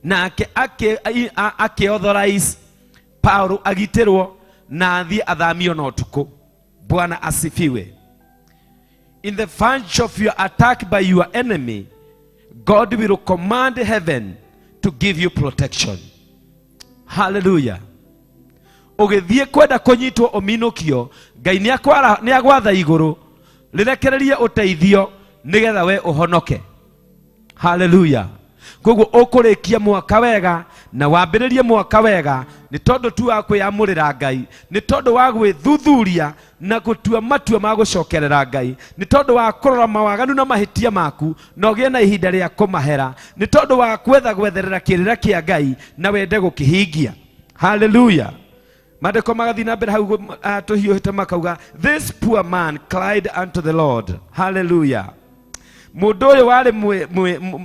nake akĩauthorize Paulo agitĩrwo na athiĩ athamio na ũtukũ. Bwana asifiwe. In the verge of your attack by your enemy, God will command heaven to give you protection. Hallelujah. Ũgĩthiĩ kwenda kũnyitwo ũminũkio, Ngai nĩ agwatha igũrũ rĩrekererie ũteithio nĩgetha we ũhonoke. Hallelujah. Koguo ũkũrĩkia mwaka wega na wambĩrĩrie mwaka wega nĩ tondũ tu wa kwĩyamũrĩra Ngai, nĩ tondũ wa gwĩthuthuria na gũtua matua ma gũcokerera Ngai, nĩ tondũ wa kũrora mawaganu na mahĩtia maku na ũgĩe na ihinda rĩa kũmahera, nĩ tondũ wa gwetherera kĩrĩra kĩa Ngai na wende gũkĩhingia. Hallelujah. Maandĩko magathiĩ na mbere hau tũhiũhĩte makauga, this poor man cried unto the Lord. Hallelujah. Mũndũ ũyũ warĩ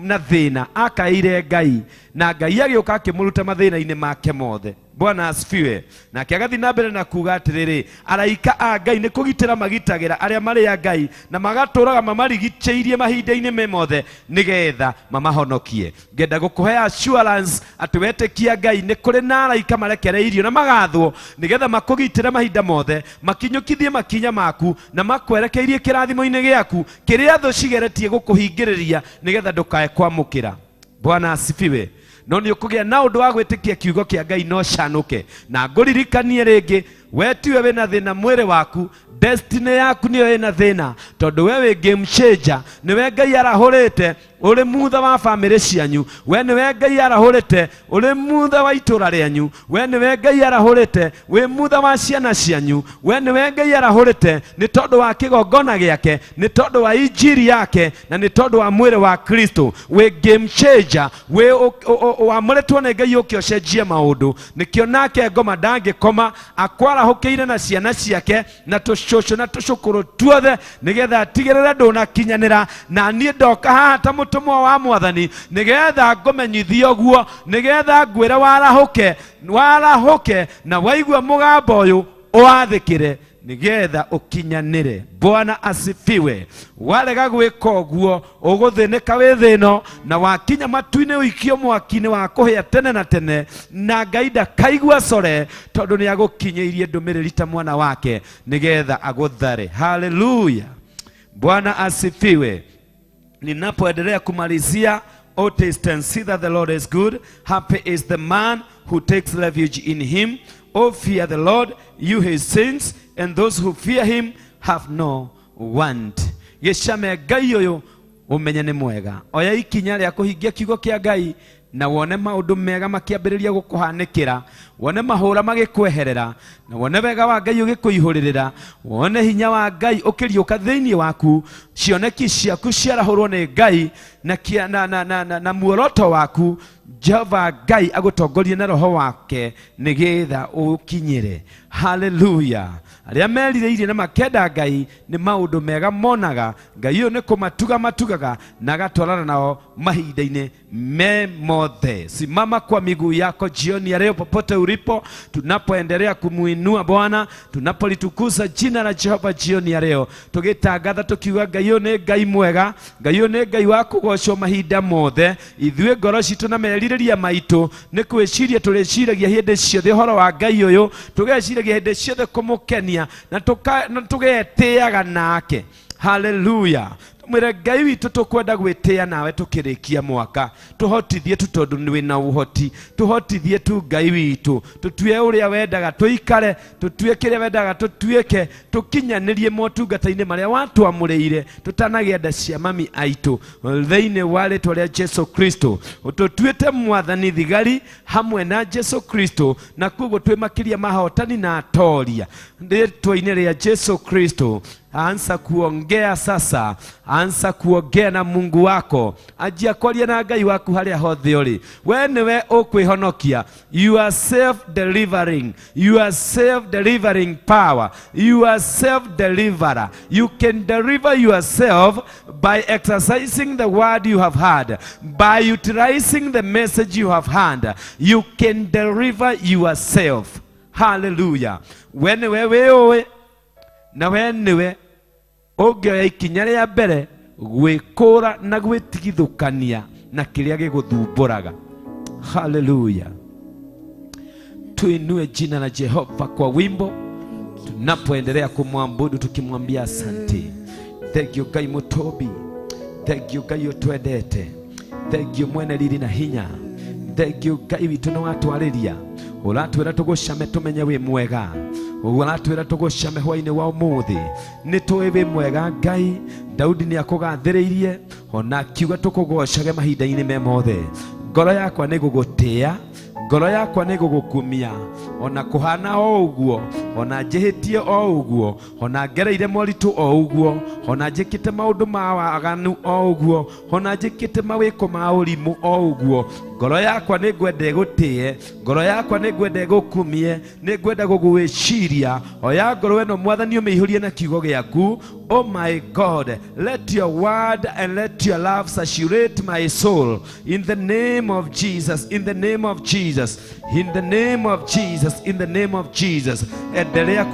na thĩna akaire Ngai, na Ngai agĩũka akĩmũruta mathĩna-inĩ make mothe. Bwana asifiwe. Nake agathiĩ na mbere na kuuga atĩrĩrĩ, araika a Ngai nĩ kũgitĩra magitagĩra arĩa marĩ a Ngai na magatũraga mamarigicĩirie mahinda-inĩ me mothe nĩgetha mamahonokie. Ngenda gũkũhe assurance atĩ wetĩkia Ngai nĩ kũrĩ na araika marekereirio na magathwo nĩgetha makũgitĩre mahinda mothe, makinyũkithie makinya maku na makwerekeirie kĩrathimo-inĩ gĩaku kĩrĩa thũ cigeretie gũkũhingĩrĩria nĩgetha ndũkae kwamũkĩra. Bwana asifiwe. No nĩ ũkũgĩa na ũndũ wa gwĩtĩkia kiugo kĩa Ngai no canũke. Na ngũririkanie rĩngĩ, we tiwe wĩna thĩna mwĩrĩ waku, destiny yaku nĩyo ĩna thĩna, tondũ we wĩ game changer. Nĩwe Ngai arahũrĩte uri mutha wa family cianyu, we nĩwe Ngai arahũrĩte uri mutha wa itũra rĩanyu, we nĩwe Ngai arahũrĩte wĩ mutha wa ciana cianyu, we nĩwe Ngai arahũrĩte nĩ tondũ wa kĩgongona gĩake, nĩ tondũ wa injiri yake na nĩ tondũ wa mwĩrĩ wa Kristo. We game changer, we wamũrĩtwo nĩ Ngai ũke ũcenjie maũndũ. Nĩkĩo nake ngoma ndangĩkoma, akwarahũkĩire na ciana ciake na tũcũcũ na tũcũkũrũ tuothe nĩgetha atigĩrĩre ndũnakinyanĩra. Na niĩ ndoka haha ta mũtũmwo wa mwathani nĩgetha ngũmenyithie ũguo, nĩgetha ngwĩre warahũke na waigua mũgambo ũyũ ũwathĩkĩre nĩgetha ũkinyanĩre. Bwana asifiwe. Warega gwĩka ũguo ũgũthĩnĩka wĩ thĩno, na wakinya matu-inĩ ũikio mwaki-inĩ wa kũhĩa tene na tene, na Ngai ndakaigua core tondũ nĩ agũkinyĩirie ndũmĩrĩri ta mwana wake nĩgetha agũthare. Hallelujah. Bwana asifiwe. Ninapoendelea kumalizia, O taste and see that the Lord is good. Happy is the man who takes refuge in him. O fear the Lord, you his saints, and those who fear him have no want. Gĩcame Ngai ũyũ ũmenye nĩ mwega. Oya ikinya rĩa kũhingia kiugo kĩa Ngai na wone maũndũ mega makĩambĩrĩria gũkũhanĩkĩra, wone mahũra magĩkweherera, na wone wega wa Ngai ũgĩkũihũrĩrĩra, wone hinya wa Ngai ũkĩriũka thĩinĩ waku, cioneki ciaku ciarahũrwo nĩ Ngai na muoroto waku Jehova Ngai agutongorie na roho wake nigetha ukinyire. Hallelujah. Aria merirĩirie na makenda Ngai nĩ maũndũ mega monaga. Ngai ũyũ nĩ kũmatuga matugaga na agatwarana nao mahinda-inĩ me mothe. Simama kwa miguu yako jioni ya leo popote ulipo, tunapoendelea kumuinua Bwana, tunapolitukuza jina la Jehova jioni ya leo, tugitangatha tukiuga Ngai ũyũ nĩ Ngai mwega, Ngai ũyũ nĩ Ngai wa kũgocwo mahinda mothe. Ithuĩ ngoro citũ na merirĩria maitũ nĩ kwĩciria tũrĩciragia hĩndĩ ciothe ũhoro wa Ngai ũyũ, tũgeciragia hĩndĩ ciothe kũmũkenia na tũgetĩaga nake. Hallelujah. Mwere Ngai witũ tũkwenda gwĩtĩa nawe tũkĩrĩkia mwaka. Tũhotithie tu tondũ nĩ wĩna ũhoti. Tũhotithie tu Ngai witũ. Tũtue ũrĩa wendaga tũikare, tũtue kĩrĩa wendaga tũtuĩke, tũkinyanĩrie motungata-inĩ marĩa watwamũrĩire tũtanagĩa nda cia mami aitũ. Thĩinĩ wa rĩĩtwa rĩa Jesu Kristo, ũtũtuĩte mwathani thigari hamwe na Jesu Kristo, na koguo twĩ makĩria mahotani na atoria. Rĩĩtwa-inĩ rĩa Jesu Kristo, anza kuongea sasa, anza kuongea na Mungu wako, anjia kwaria na Ngai waku harĩa hothe ũrĩ. We nĩwe ũkwĩhonokia. You are self-delivering. You are self-delivering power. You are self-deliverer. You can deliver yourself by exercising the word you have heard, by utilizing the message you have heard. You can deliver yourself. Hallelujah. We nĩwe wĩũĩ, na we nĩwe ũngĩoya ikinya rĩa mbere gwĩkũra na gwĩtigithũkania na kĩrĩa gĩgũthumbũraga. Hallelujah. Tuinue jina la Jehova kwa wimbo, tunapoendelea kumwabudu tukimwambia asante. Thank you Ngai mũtũũmbi, thank you Ngai ũtwendete, thank you mwene riri na hinya, thank you Ngai witũ nĩ watwarĩria, ũratwĩra tũgũcame tũmenye wĩ mwega, ũratwĩra tũgũcame hwa-inĩ wa ũmũthĩ. Nĩ tũĩ wĩ mwega Ngai. Daudi nĩ akũgathĩrĩirie, ona akiuga tũkũgocage mahinda-inĩ me mothe. Ngoro yakwa nĩ gũgũtĩĩa, ngoro yakwa nĩ gũgũkumia, ona kũhana o ũguo, ona njĩhĩtie o ũguo, ona ngereire moritũ o ũguo, ona njĩkĩte maũndũ ma waganu o ũguo, ona njĩkĩte mawĩko ma ũrimũ o ũguo. Ngoro yakwa nĩ ngwenda ĩgũtĩe, ngoro yakwa nĩ ngwenda ĩgũkumie, nĩ ngwenda gũgwĩciria. Oya ngoro ĩno mwathani ũmĩihũrie na kiugo gĩaku. Oh my God, let your word and let your love saturate my soul. In the name of Jesus, in the name of Jesus, in the name of Jesus, in the name of Jesus. Endelea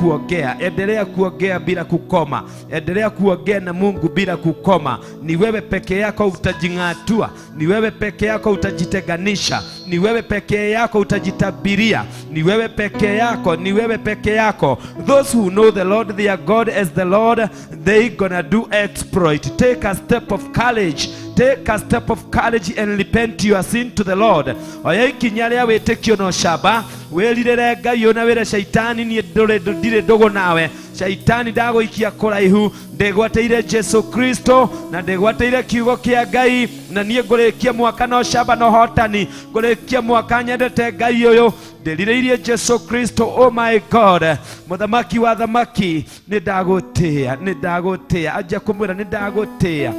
kuongea bila kukoma. Endelea kuongea na Mungu bila kukoma. Ni wewe peke yako utajing'atua, ni wewe peke yako utajitenganisha, ni wewe peke yako utajitabiria, ni wewe peke yako, ni wewe peke yako. Those who know the Lord their God as the Lord, they gonna do exploit. Take a step of courage. Take a step of courage and repent your sin to the Lord. Oya ikinya rĩa wĩtĩkio no camba, wĩrirĩre Ngai ona wĩre shaitani niĩ ndirĩ ndogo nawe. Shaitani ndagũikia kũraihu, ndĩgwateire Jesu Kristo na ndĩgwateire kiugo kĩa Ngai, na niĩ ngũrĩkia mwaka no camba no hotani, ngũrĩkia mwaka nyendete Ngai ũyũ, ndĩrirĩirie Jesu Kristo. Oh my God, mũthamaki wa thamaki, nĩndagũtĩĩa, anjia kũmwĩra nĩndagũtĩĩa,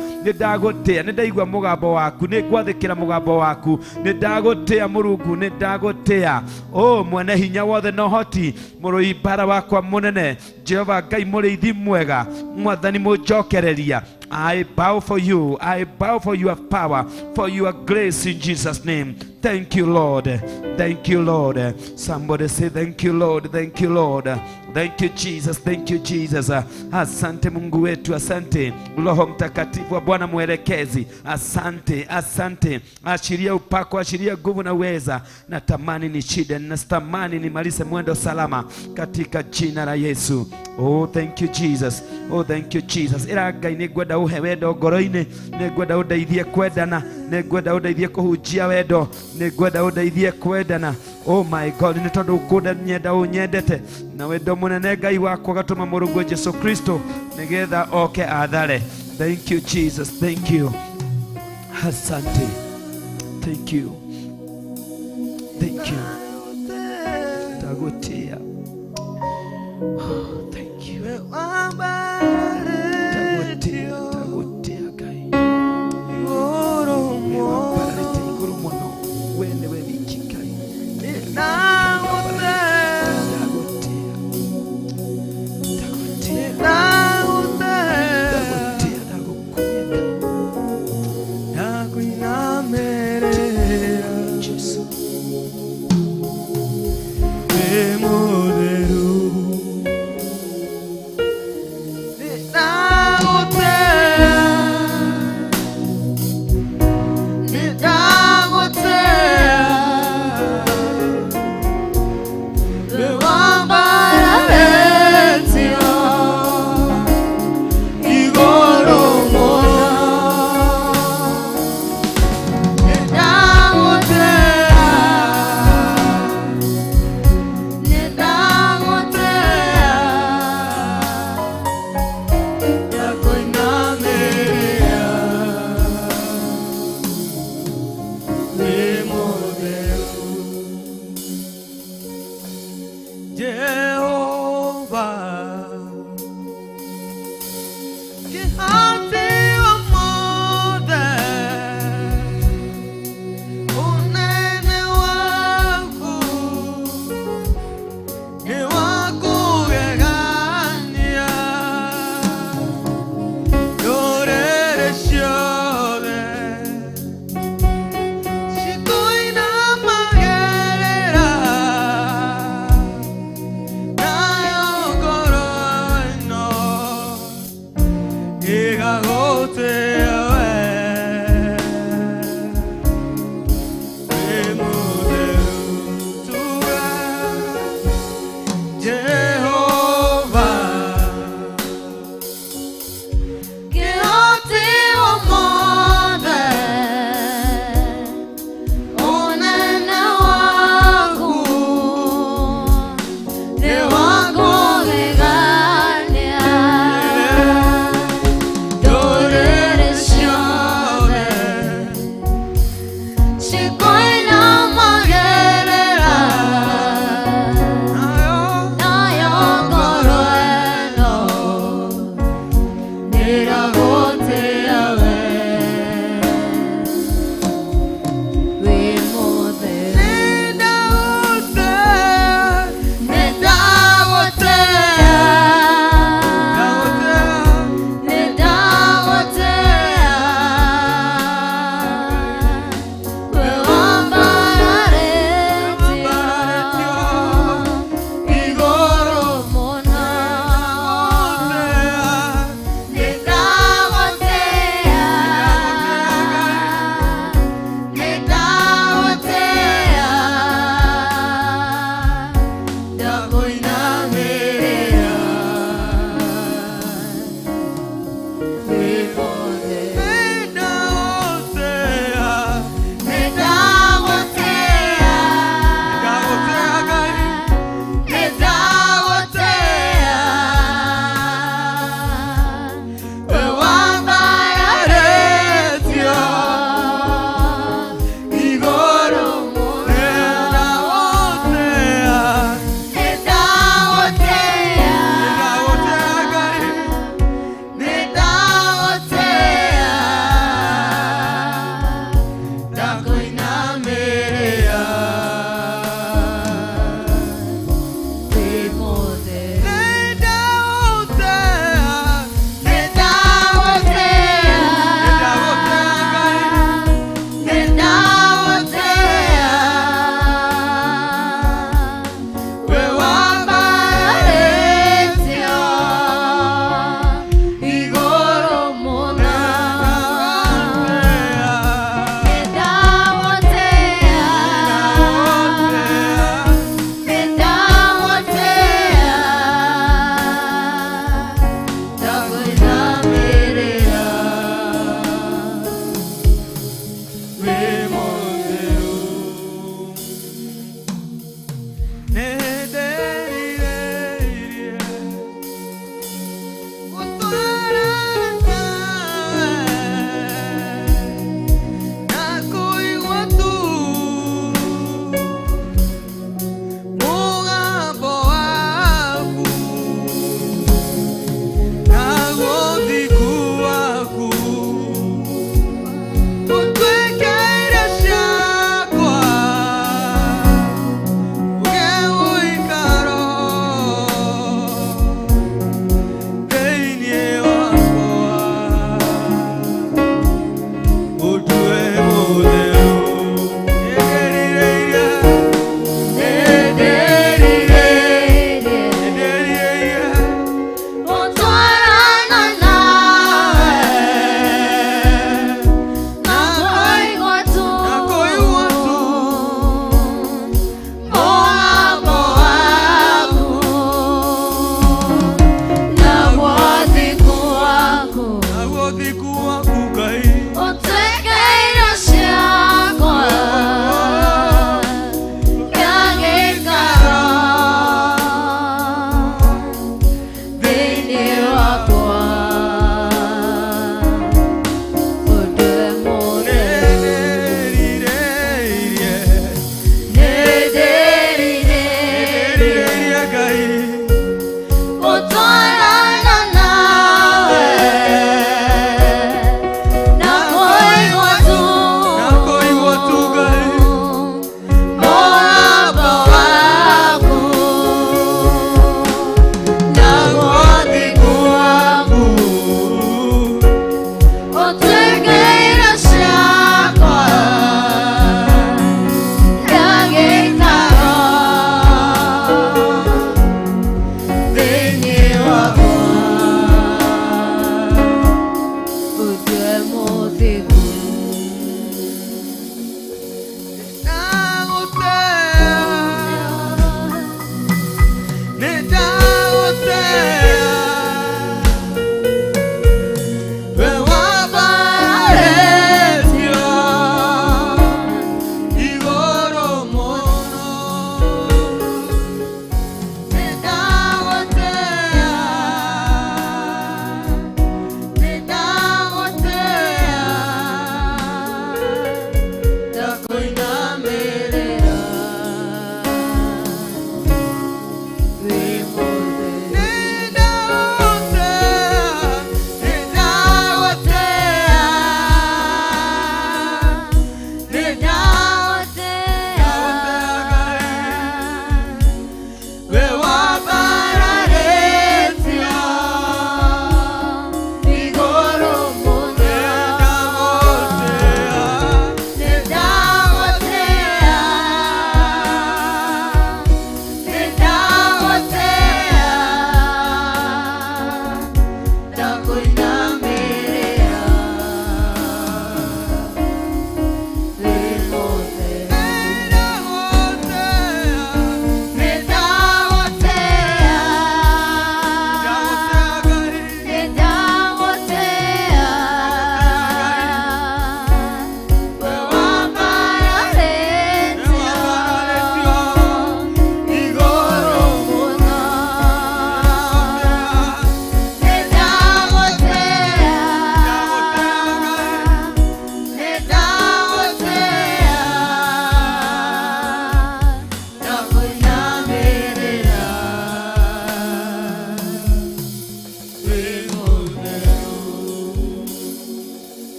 nĩndaigua mũgambo waku, nĩngwathĩkĩra mũgambo waku, nĩndagũtĩĩa Mũrungu, nĩndagũtĩĩa. Oh mwene hinya wothe no hoti, mũrũi mbara wakwa mũnene, Jehova Ngai mũrĩithi mwega, mwathani mũnjokereria. I bow for you. I bow for your power, for your grace in Jesus' name. Thank you, Lord. Thank you, Lord. Somebody say thank you, Lord. Thank you, Lord. Thank you, Jesus. Thank you, Jesus. Asante Mungu wetu, asante Roho Mtakatifu wa Bwana mwelekezi. Asante, asante. Ashiria upako, ashiria nguvu na uweza. Natamani nishinde, natamani nimalize mwendo salama katika jina la Yesu. Oh, thank you, Jesus. Oh, thank you, Jesus. Ira Ngai nĩngwenda ũhe wendo ngoro-inĩ, nĩngwenda ũndeithie kwendana, nĩngwenda ũndeithie kũhunjia wendo, nĩngwenda ũndeithie kwendana. Oh my God, nĩ tondũ ũkũnyenda ũnyendete, na wendo mũnene Ngai wakwa gatũma Mũrungu Jesu Kristo nĩgetha oke athare. Thank you, Jesus. Thank you. Asante. Thank you. Thank you. Tagotia. Oh, thank you. Tagotia Ngai. Oro mo. Iguru mono. We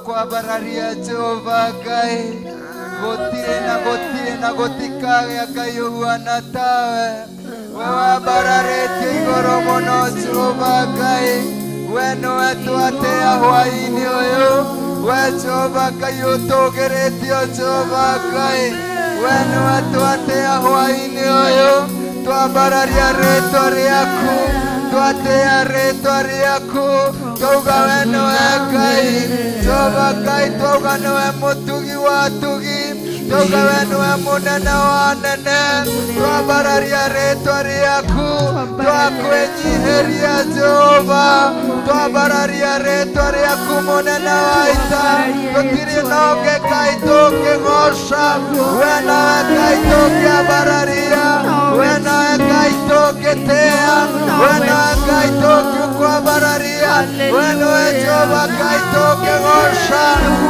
Kwabararia Jehova Ngai gotire na gotikage Ngai uguana tawe we wabararetie igoro muno Jehova Ngai we niwe twatea hwa-ini uyu we Jehova Ngai utugeretio Jehova Ngai we niwe twatea hwa-ini uyu twambararia ritwa riaku twatea ritwa riaku twauga we niwe Ngai Jehova Ngai twauga niwe mutugi wa tugi twauga we niwe munene wa nene twambararia ritwa riaku twakwenyiheria Jehova twambararia ritwa riaku munene wa ita tutiri na ũngĩ Ngai tũngĩgoca we nawe Ngai tũngĩambararia we nawe Ngai tũngĩtĩa we nawe Ngai tũngĩkwambararia we niwe Jehova Ngai tũngĩgoca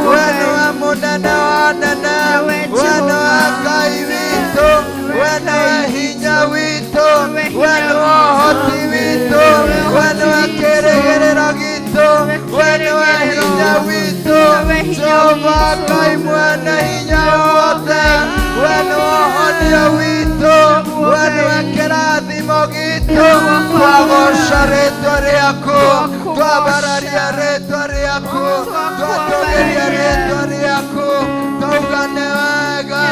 we niwe munene wa nene we niwe Ngai witũ we niwe hinya witũ we niwe ũhoti witũ we niwe kĩĩrĩgĩrĩro gitũ we niwe hinya witũ Jehova Ngai mwene hinya wothe we niwe ũhonia witũ we niwe kĩrathimo gitũ twagoca rĩtwa rĩaku twambararia rĩtwa rĩaku rĩaku, twatũgĩria rĩtwa rĩaku, twauga nĩ wega,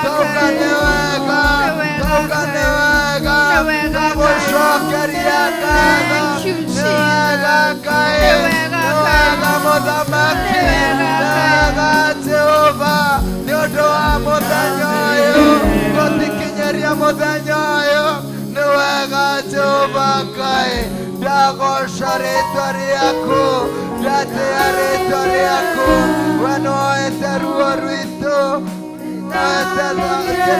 twauga nĩ wega, twauga nĩ wega, twagũcokeria ngatho, nĩ wega Ngai, nĩ wega Mũthamaki, nĩ wega Jehova, nĩ ũndũ wa mũthenya ũyũ, gũtikinyeria mũthenya ũyũ, nĩ wega Jehova Ngai, ndagoca rĩtwa rĩaku, ndatĩĩa rĩtwa rĩaku, we nĩwoete ruo rwitũ, nĩwoete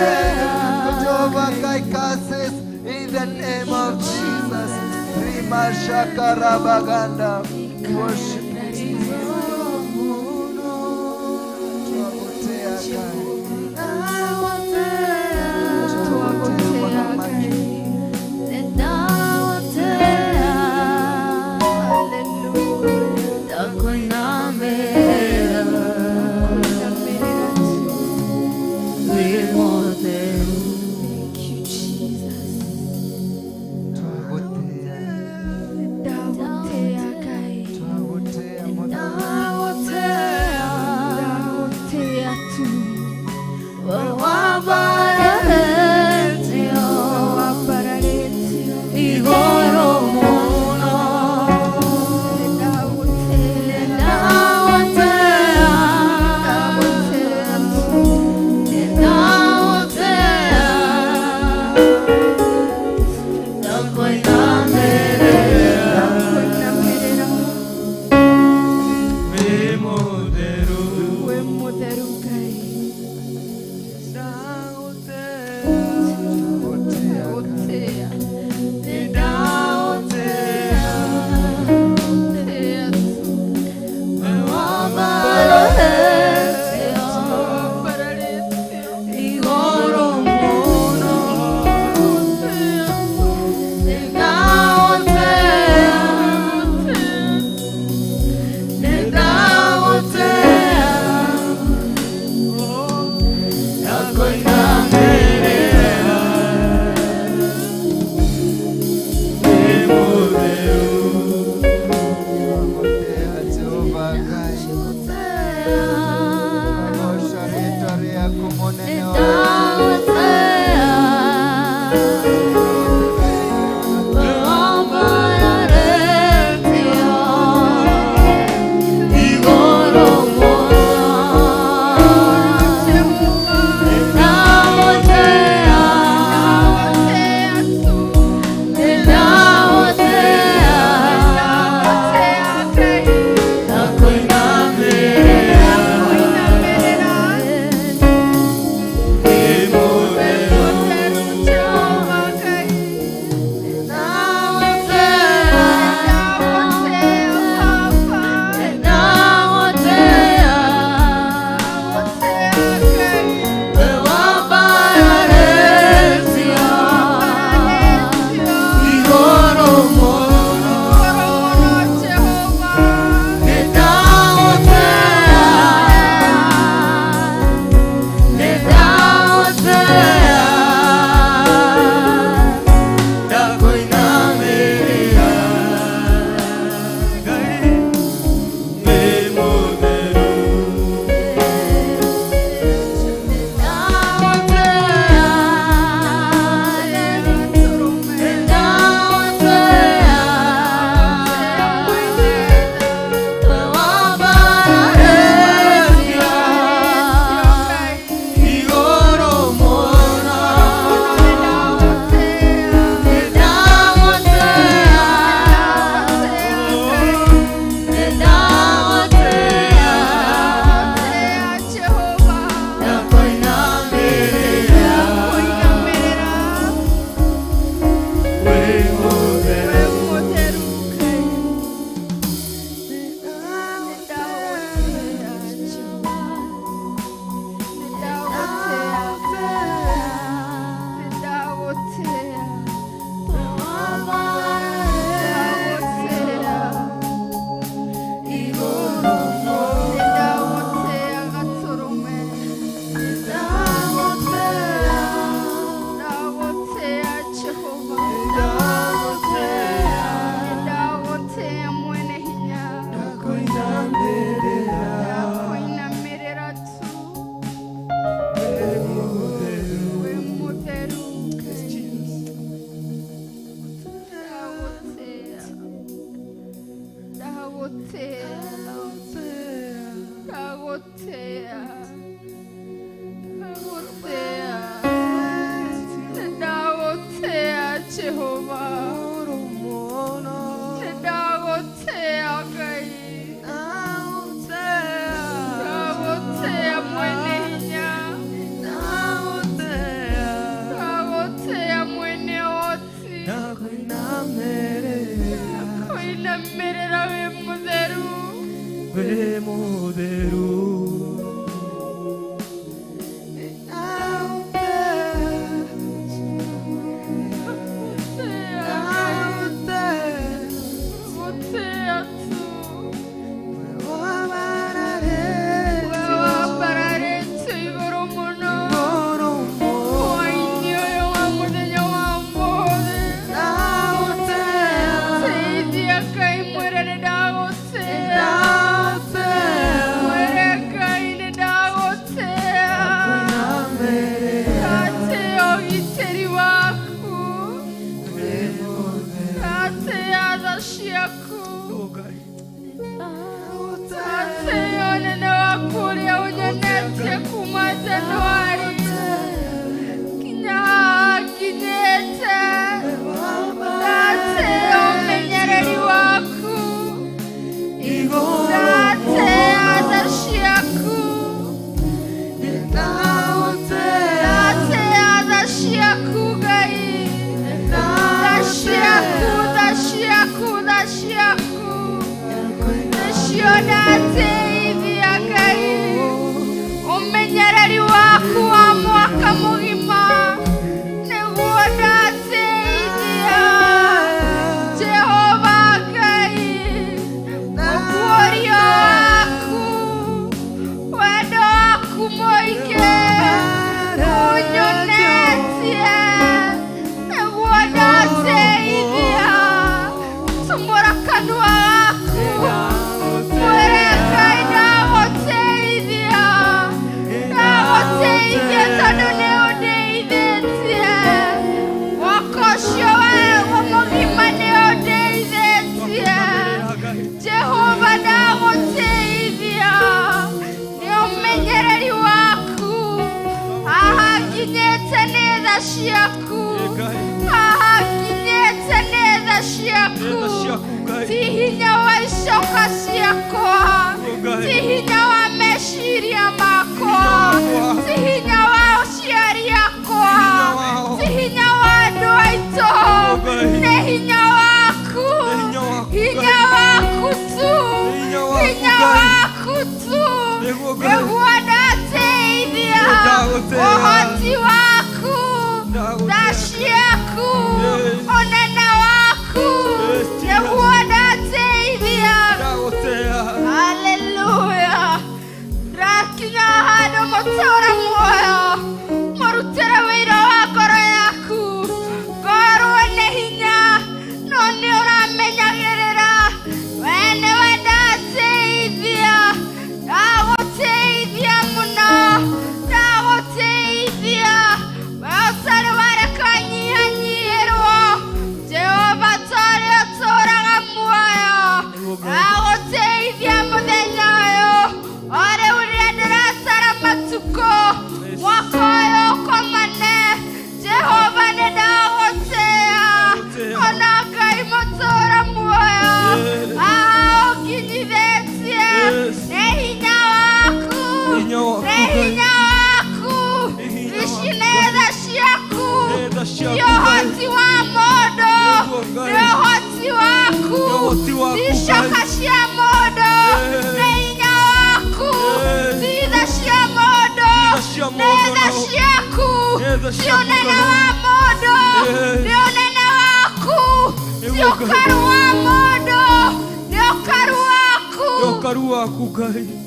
Jehova Ngai curses in the name of Jesus. Rimashakarabaganda. Worship Jesus. Twagotea Ngai. Twagotea Ngai.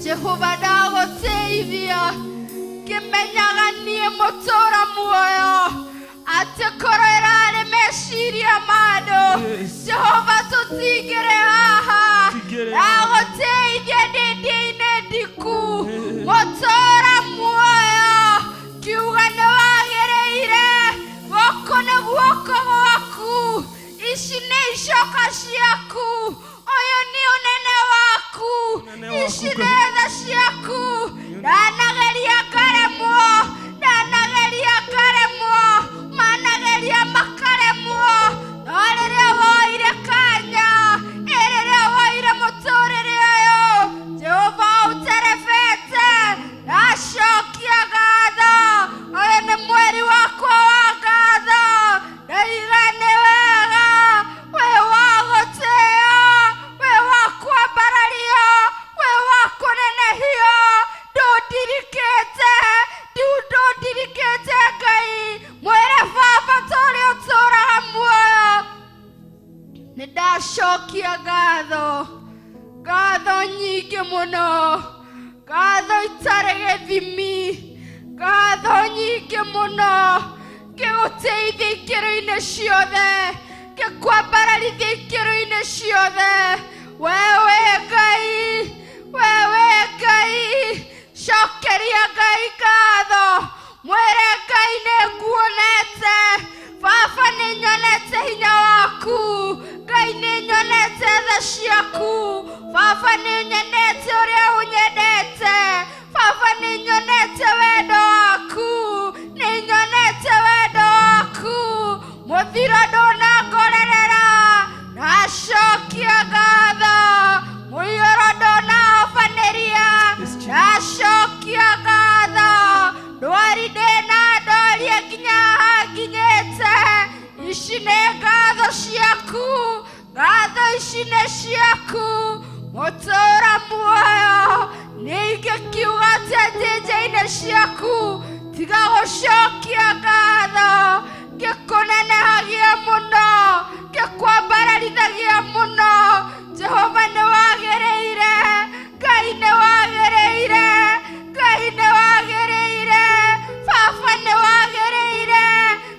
Jehova ndaguteithia kimenyaga nie mutura muoyo atekorera ne meshiria mado Jehova tutigere haha ndaguteithia ndindi-ini ndiku mutura muoyo kiuga ni wagereire goko ni guoko gwaku ici ni icoka ciaku oyo ni unene waku ici nĩ tha ciaku Ndacokia ngatho, ngatho nyingĩ mũno, ngatho itarĩ gĩthimi, ngatho nyingĩ mũno, ngĩgũteithia ikĩro-inĩ ciothe, ngĩkwambararithia ikĩro-inĩ ciothe. Wewe Ngai, wewe Ngai, cokeria Ngai ngatho, mwĩre Ngai nĩnguonete, Baba nĩnyonete hinya waku, Ngai nĩnyonete tha ciaku, Baba nĩnyonete ũrĩa ũnyendete, Baba nĩnyonete wendo waku, nĩnyonete wendo waku, mũthiro ndũnangorerera, nacokia ngatho, mũiyũro ndũnahobanĩria, nacokia ngatho, ndwari ndĩna ndorie nginya hanginyĩte. Ici nĩ ngatho ciaku, ngatho ici nĩ ciaku, mũtũũra muoyo, nĩingĩkiuga atĩ njĩra-inĩ ciaku tiga gũcokia ngatho, ngĩkũnenehagia mũno, ngĩkwambararithagia mũno. Jehova nĩwagĩrĩire, Ngai nĩwagĩrĩire, Ngai nĩwagĩrĩire, Baba nĩwagĩrĩire,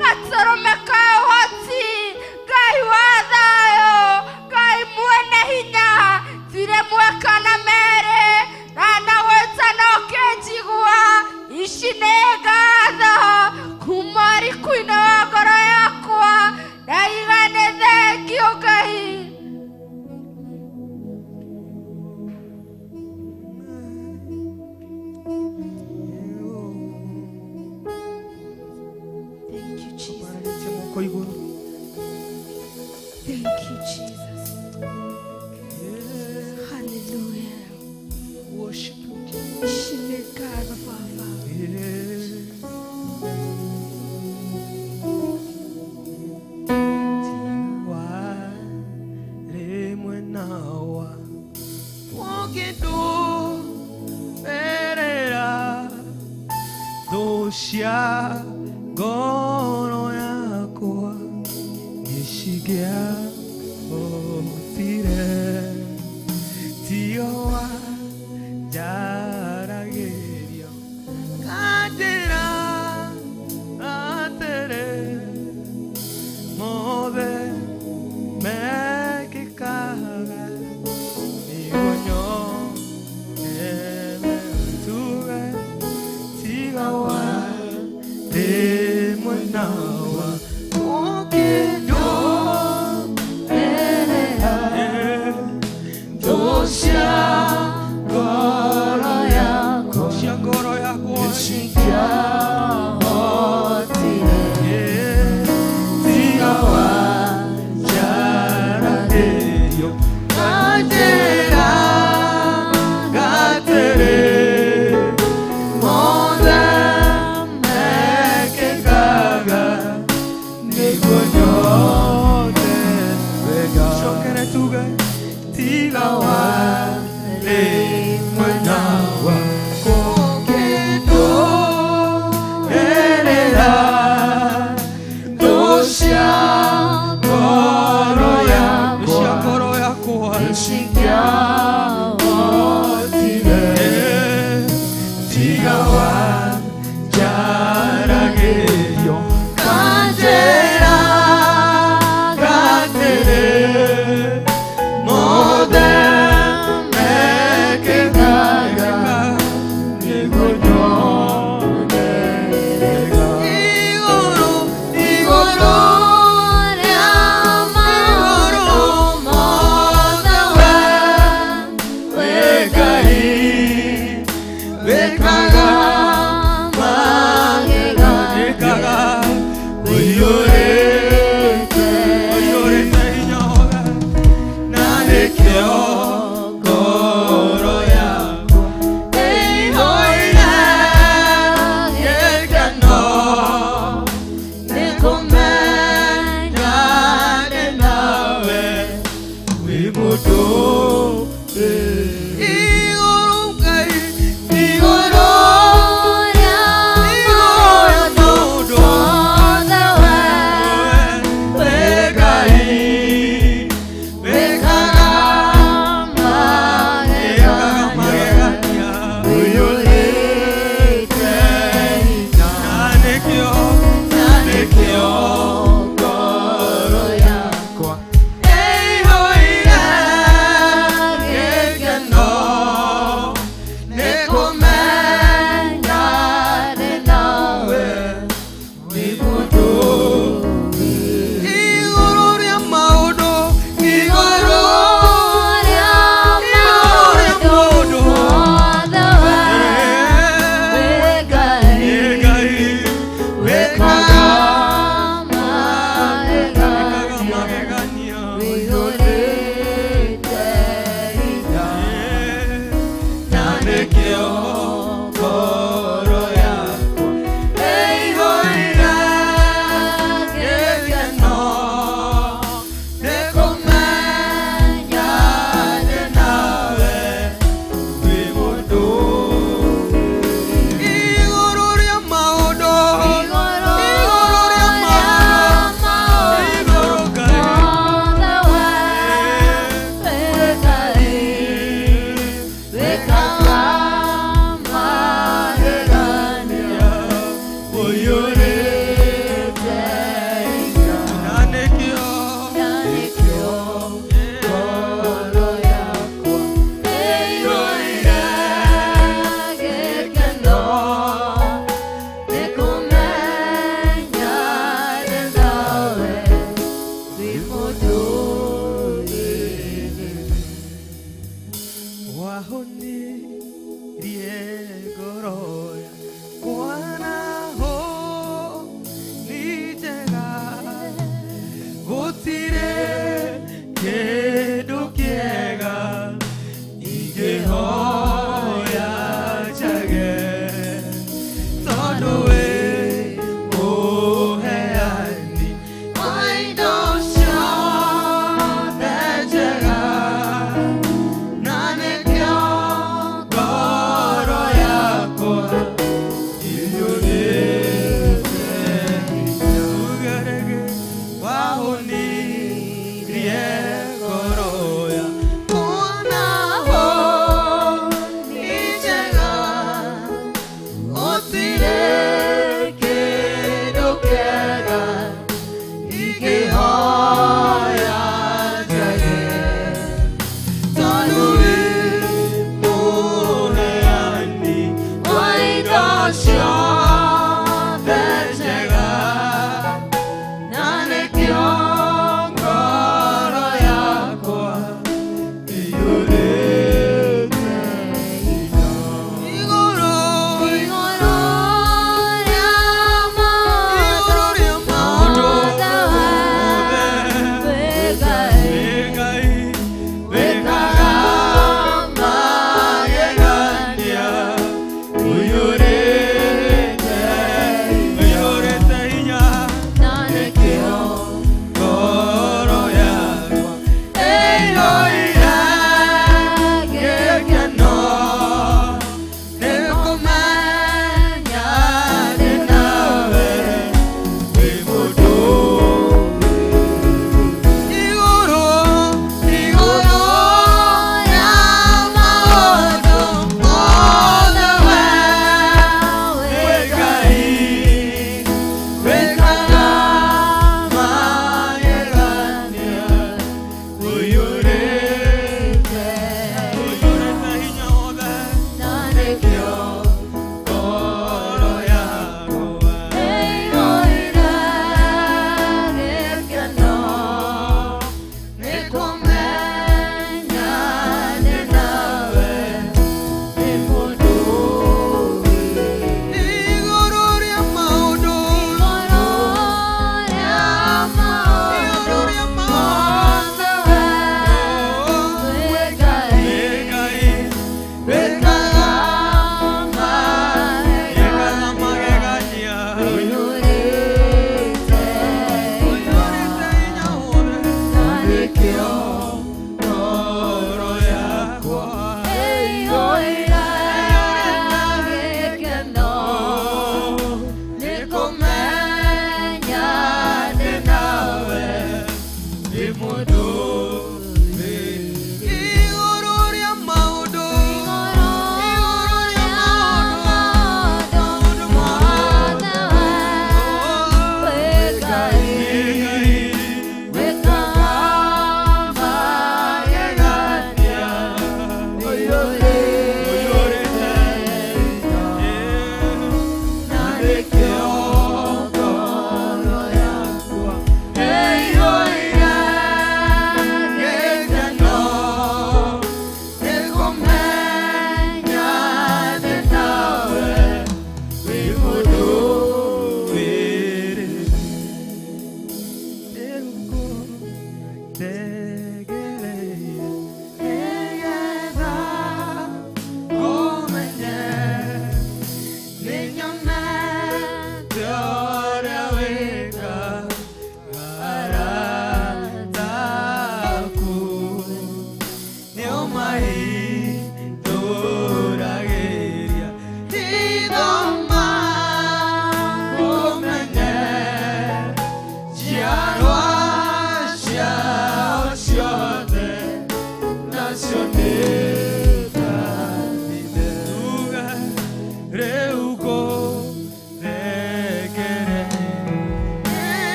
gatũrũme ka ũhoti, Ngai wa thayũ, Ngai mwene hinya, thire mweka na merĩ, na nagwĩta no kĩnjigua. Ici nĩ ngatho kuma riku-inĩ wa ngoro yakwa, ndaiga nĩ thengio Ngai. Thank you, Jesus. Thank you, Jesus. Hallelujah. Worship you. Ici nĩ ngatho Baba. Cia ngoro yakwa nĩcingĩa hotire, tio wanjaragĩrio kandĩra atĩrĩ, mothe mekĩkaga nĩguo nyone tuge tiga wa mwenawa ũkĩndũ cia ngoro yakwa nĩcingĩahotire, tiga wanjaragĩrio kandĩra gatĩrĩ, mothe mekĩkaga nĩguo nyone wega. Cokere tuge tiga warĩ mwenawa ũkĩndũĩrĩra thũ cia ngoro yakwa nĩcingĩahotire, tiga wanjaragĩrio kandĩra gatĩrĩ, mothe mekĩkaga nĩguo nyone wega. Igũrũ rĩa maũndũ mothe we Ngai wĩkaga magĩrĩire.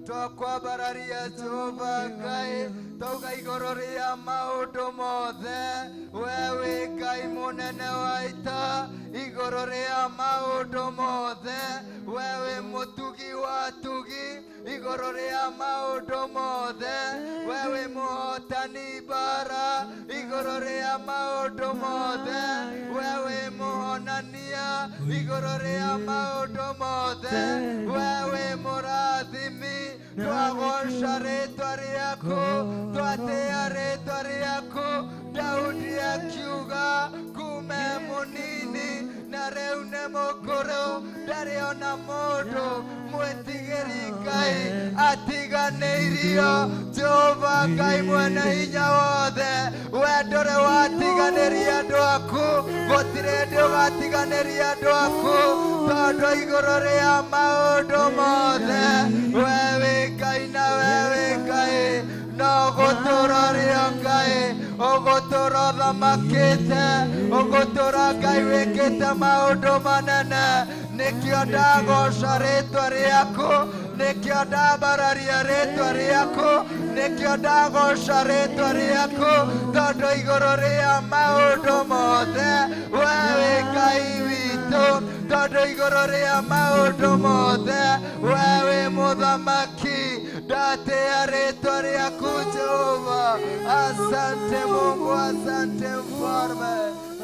Tokwa bararia Jehova Ngai toga igoro ria maundu mothe wewe Ngai munene wa ita igoro ria maundu mothe wewe mutugi wa tugi igoro ria maundu mothe wewe muhotani bara igoro ria maundu mothe wewe muhonania igoro ria maundu mothe wewe murathimi twagosha ritwa riaku twatea ritwa riaku Daudi akiuga kume munini na rĩu nĩ mũkũrũ ndarĩ ona mũndũ mwĩtigĩri Ngai atiganĩirio Jehova Ngai mwene hinya wothe we ndũrĩ watiganĩria andũ aku gũtirĩ hĩndĩ ũgatiganĩria andũ aku tondũ igũrũ rĩa maũndũ mothe we wĩ Ngai na we wĩ Ngai no gũtũra rĩa Ngai ũgũtũra ũthamakĩte ũgũtũra Ngai wĩkĩte maũndũ manene nĩkĩo ndagoca rĩtwa rĩaku nĩkĩo ndambararia rĩtwa rĩaku nĩkĩo ndagoca rĩtwa rĩaku tondũ igũrũ rĩa maũndũ mothe we wĩ Ngai witũ tondũ igũrũ rĩa maũndũ mothe we wĩ mũthamaki ndatea rĩtwa rĩaku Jehova asante Mungu asante mfalme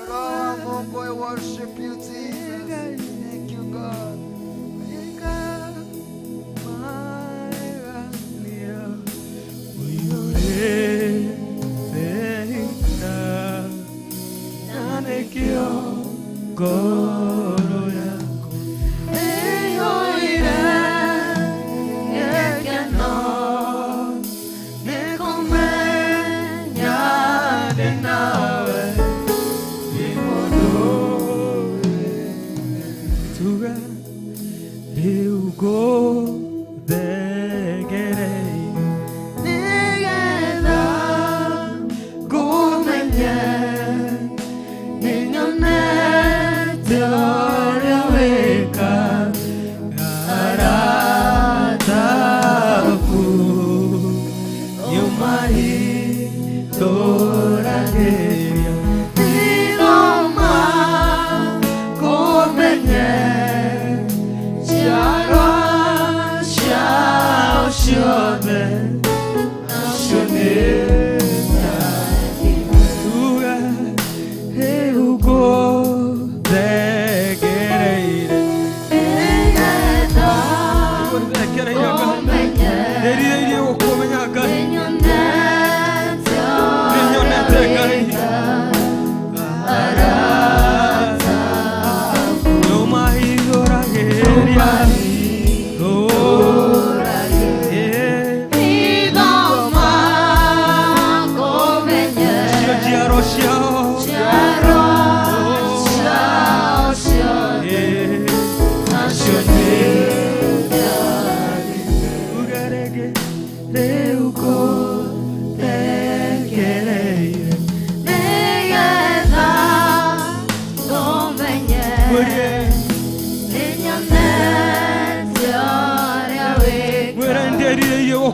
Roho Mungu I worship you Jesus thank you God Goro yako eyoire ekeno nikumenya nawe imodore tuga liugo degerei nigeda kumenya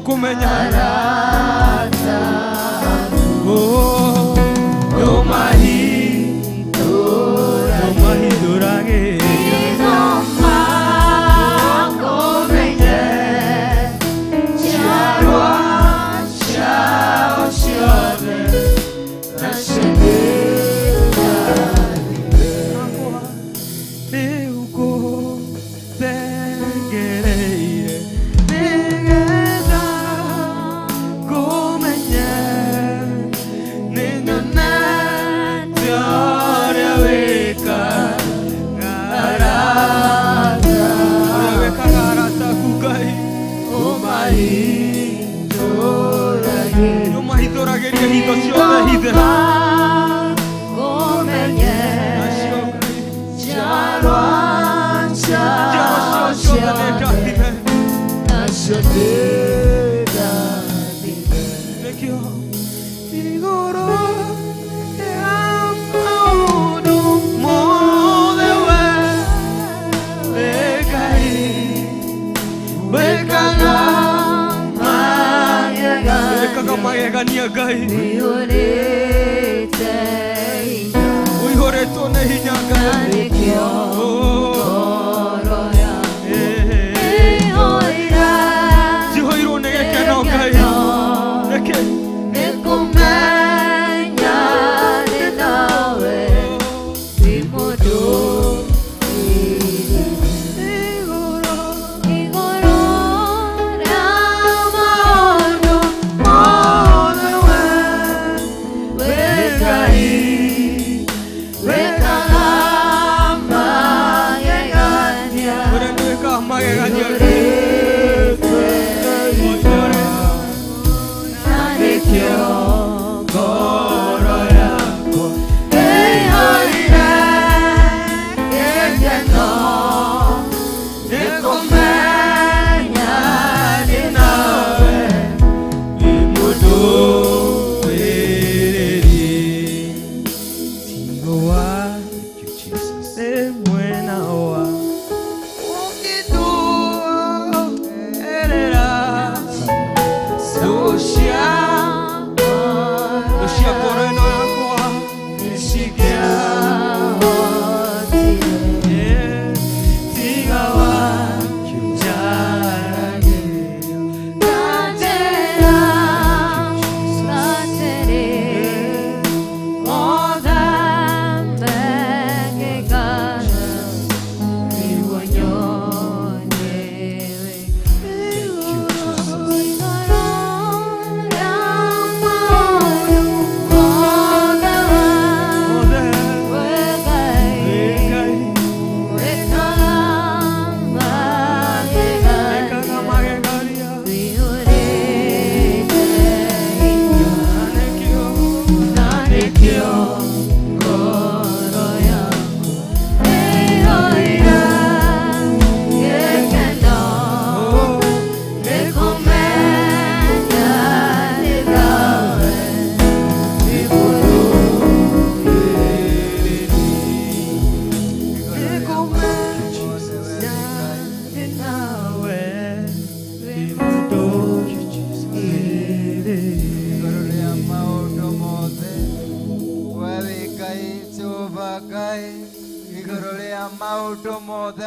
kumenya oh hitho ciothe hithe nacio Ngai ciothe nĩngathime nĩkĩo igũrũ rĩa maũndũ mothe we Ngai wĩkaga magegania Ngai ũihũrĩtwo nĩ hinya Ngai njihũirwo nĩ gĩkeno Ngai reke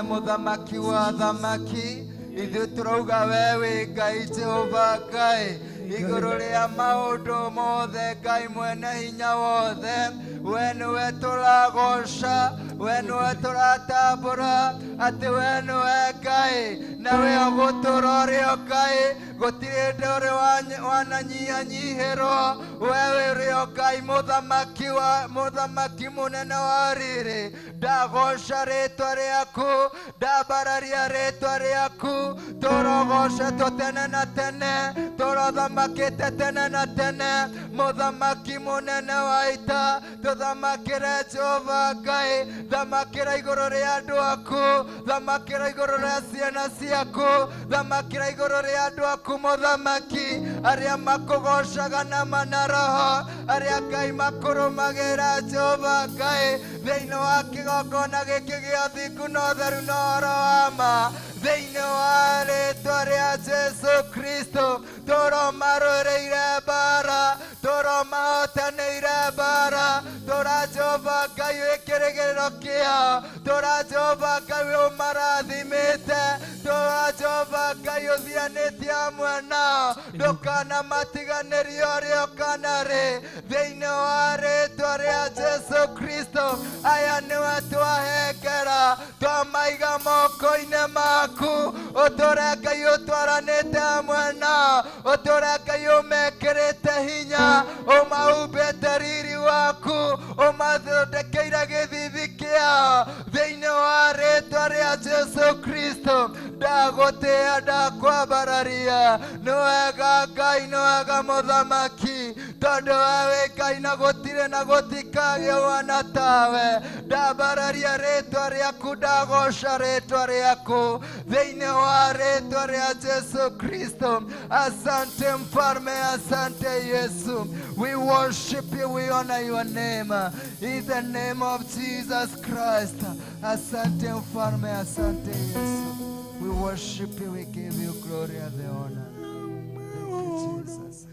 Muthamaki wa thamaki ithuĩ turauga we Ngai Jehova Ngai igũrũ rĩa maũndũ mothe Ngai mwene hinya wothe we nĩwe tũragoca we nĩwe tũratambũra atĩ we nĩwe Ngai na we ũgũtũra ũrĩ o Ngai gũtirĩ hĩndĩ ũrĩ wananyihanyihĩrwo we ũrĩ o Ngai mũthamaki mũnene wa rĩrĩ ndagoca rĩtwa rĩaku ndambararia rĩtwa rĩaku tũrogocetwo tene na tene tũrothamakĩte tene na tene mũthamaki mũnene wa ita tũthamakĩre Jehova Ngai thamakĩra igũrũ rĩa andũ aku thamakĩra igũrũ rĩa ciana ciaku thamakĩra igũrũ rĩa andũ aku mũthamaki arĩa makũgocaga na roho arĩa Ngai makũrũmagĩra Jehova Ngai thĩinĩ wa kĩgongona gĩkĩ gĩa ũthingu na ũtheru na ũhoro wa ma thĩinĩ wa rĩtwa rĩa Jesu Kristo tũromarũĩrĩire mbara tũromahotanĩire mbara tũra Jehova Ngai wĩ kĩrĩgĩrĩro kĩao tũra Jehova Ngai ũmarathimĩte tũra Jehova Ngai ũthianĩtie hamwe nao ndũkanamatiganĩrie ũrĩa ũkanarĩ thĩinĩ wa rĩtwa rĩa Jesu Kristo aya nĩwe twahengera twamaiga moko-inĩ maku ũtũre Ngai ũtwaranĩte hamwe nao ũtũre Ngai ũmekĩrĩte hinya ũmahumbĩte riri waku ũmathondekeire gĩthithi kĩa now. Thĩinĩ wa rĩĩtwa rĩa Jesũ Kristo ndagũtĩĩa ndakwambararia. Nĩ wega Ngai, nĩ wega Mũthamaki, tondũ we wĩ Ngai na gũtirĩ na gũtikagĩa wana tawe. Ndambararia rĩĩtwa rĩaku, ndagoca rĩĩtwa rĩaku thĩinĩ wa rĩĩtwa rĩa Jesũ Kristo. Asante Mfalme, asante Yesu. We worship you, we honor your name. In the name of Jesus Christ. Asante Mfalme, asante Yesu. We worship you, we give you glory and the honor. Thank you, Jesus.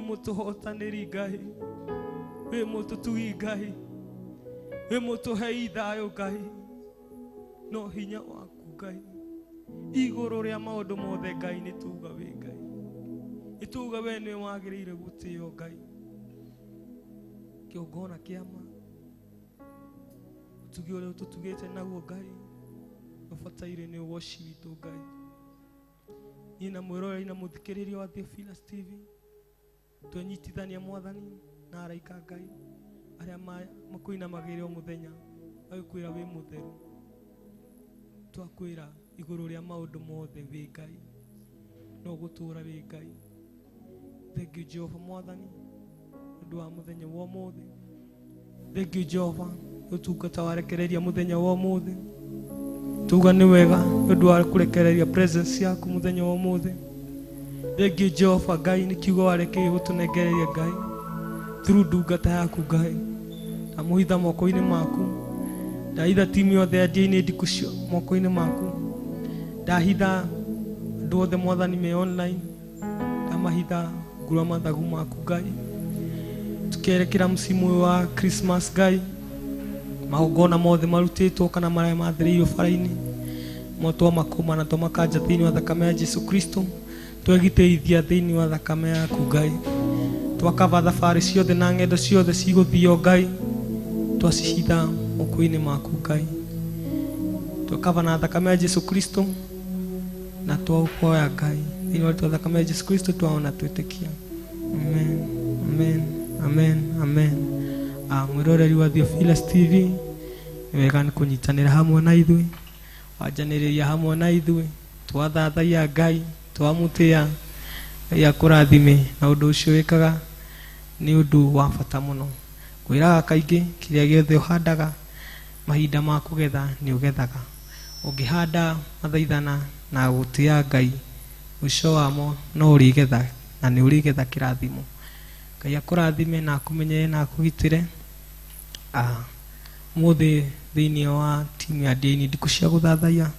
Mutuhotanĩri Ngai, wĩ mũtũtugi Ngai, wĩ mũtũhei thayũ Ngai, no hinya waku Ngai, igũrũ rĩa maũndũ mothe Ngai, nĩ tuga wĩ Ngai, nĩ tuga we nĩ wagĩrĩire gũtĩo Ngai, kĩongona kĩa ma tugi ule ututugete naguo Ngai ubataire ni woshi witu Ngai ina mwirore ina muthikiriria wa Theophilus TV tunyitithania mwathani na araika Ngai aria makuina magire o muthenya agikwira wi mutheru twakwira iguru ria maundu mothe wi Ngai no gutura wi Ngai. Thank you Jehova mwathani ndu wa muthenya wa mothe. Thank you Jehova utungata warekereria muthenya wa mothe tuga ni wega ndu wa kurekereria presence yaku muthenya wa mothe. Thank you Jehova Ngai ni kiugo wareke gutunegereria Ngai through ndungata yaku Ngai amuhitha moko-ini maku ndahitha timu yothe ya Ndia-Ini Ndiku moko-ini maku ndahitha andu othe mwathani me online ndamahitha ngura mathagu maku Ngai tukerekera msimu wa Christmas Ngai magongona mothe marutitwo kana maria mathiriirio bara-ini motwa makoma na tũmakanja thĩinĩ wa thakame ya Jesu Kristo twegitĩithia thĩinĩ wa thakame yaku Ngai twakava thabarĩ ciothe na ng'endo ciothe cigũthio Ngai twacihitha moko-ini maku Ngai twakava na thakame ya Jesu Kristo na twaukoya Ngai thĩinĩ wa thakame ya Jesu Kristo twaona twĩtĩkia. Amen, amen, amen, amen. Mwiroreri wa Theophilus TV ni wega ni kunyitanĩra hamwe na ithuĩ wanjanĩrĩria hamwe na ithuĩ twathathaiya Ngai twamũtĩa Ngai akũrathime na ũndũ ũcio wĩkaga nĩ ũndũ wa bata mũno. Kwĩraga kaingĩ kĩrĩa gĩothe ũhandaga mahinda ma kũgetha nĩ ũgethaga. Ũngĩhanda mathaithana na gũtĩa Ngai mũico wamo no ũrĩgetha na nĩ ũrĩgetha kĩrathimo. Ngai akũrathime na akũmenyere na akũgitĩre. Mũthĩ thĩinĩ wa timu ya Ndia-Ini Ndiku cia Guthathaiya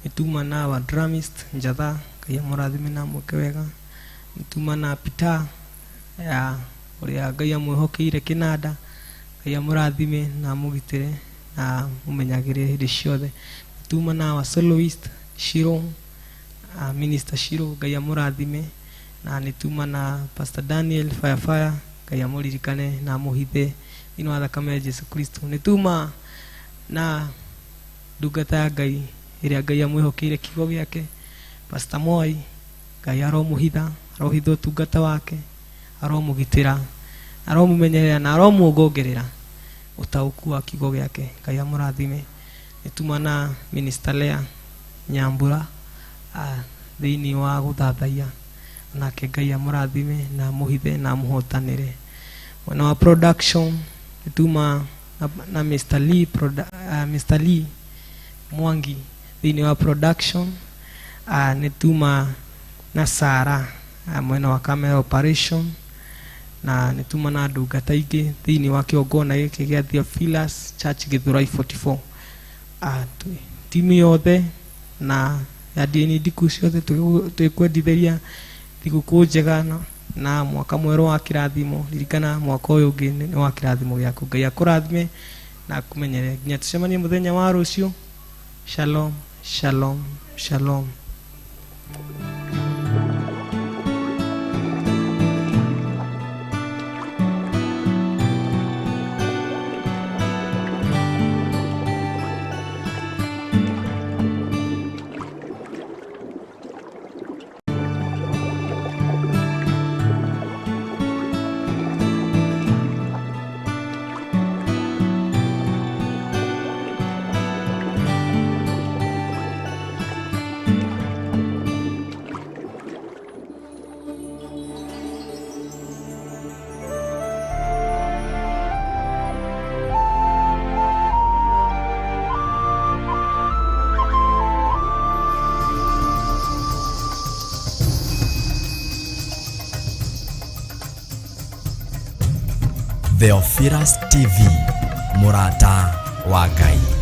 nĩtuma na wa drumist Njatha Ngai amũrathime na amwĩke wega. Nĩtuma na Peter ya ũrĩa Ngai amwĩhokeire kĩnanda Ngai amũrathime na amũgitĩre na mũmenyagĩrĩre hĩndĩ ciothe. Nĩtuma na wa soloist Shiro Minister Shiro Ngai amũrathime na nĩtuma na Pastor Daniel Fire Ngai amũririkane na amũhithe thĩinĩ wa thakame ya Jesu Kristo. Nĩtuma na ndungata ya Ngai ĩrĩa Ngai amwĩhokeire kiugo gĩake Pastor Moi Ngai aromũhitha arohitha ũtungata wake aromũgitĩra aromũmenyerera na aromũongongerera ũtaũku wa kiugo gĩake Ngai amũrathime. Nĩtuma na Minister Lea Nyambura thĩinĩ wa Guthathaiya nake Ngai amũrathime na amũhithe na amũhotanĩre. Mwena wa production nĩtuma na Mr. Lee Mwangi thĩinĩ wa production. Nĩtuma na Sara mwena wa camera operation na nĩtuma na ndungata ingĩ thĩinĩ wa kĩongona gĩkĩ gĩa Theophilus Church Githurai 44. Timu yothe na ya Ndia-Ini Ndiku ciothe twĩkwendithĩria thigũkũ njega na mwaka mwerũ wa kĩrathimo. Ririkana mwaka ũyũ ũngĩ nĩ wa kĩrathimo gĩaku. Ngai akũrathime na akũmenyere nginya tũcemanie mũthenya wa rũciũ. Shalom, shalom, shalom. Theophilus TV, MURATA wa Ngai.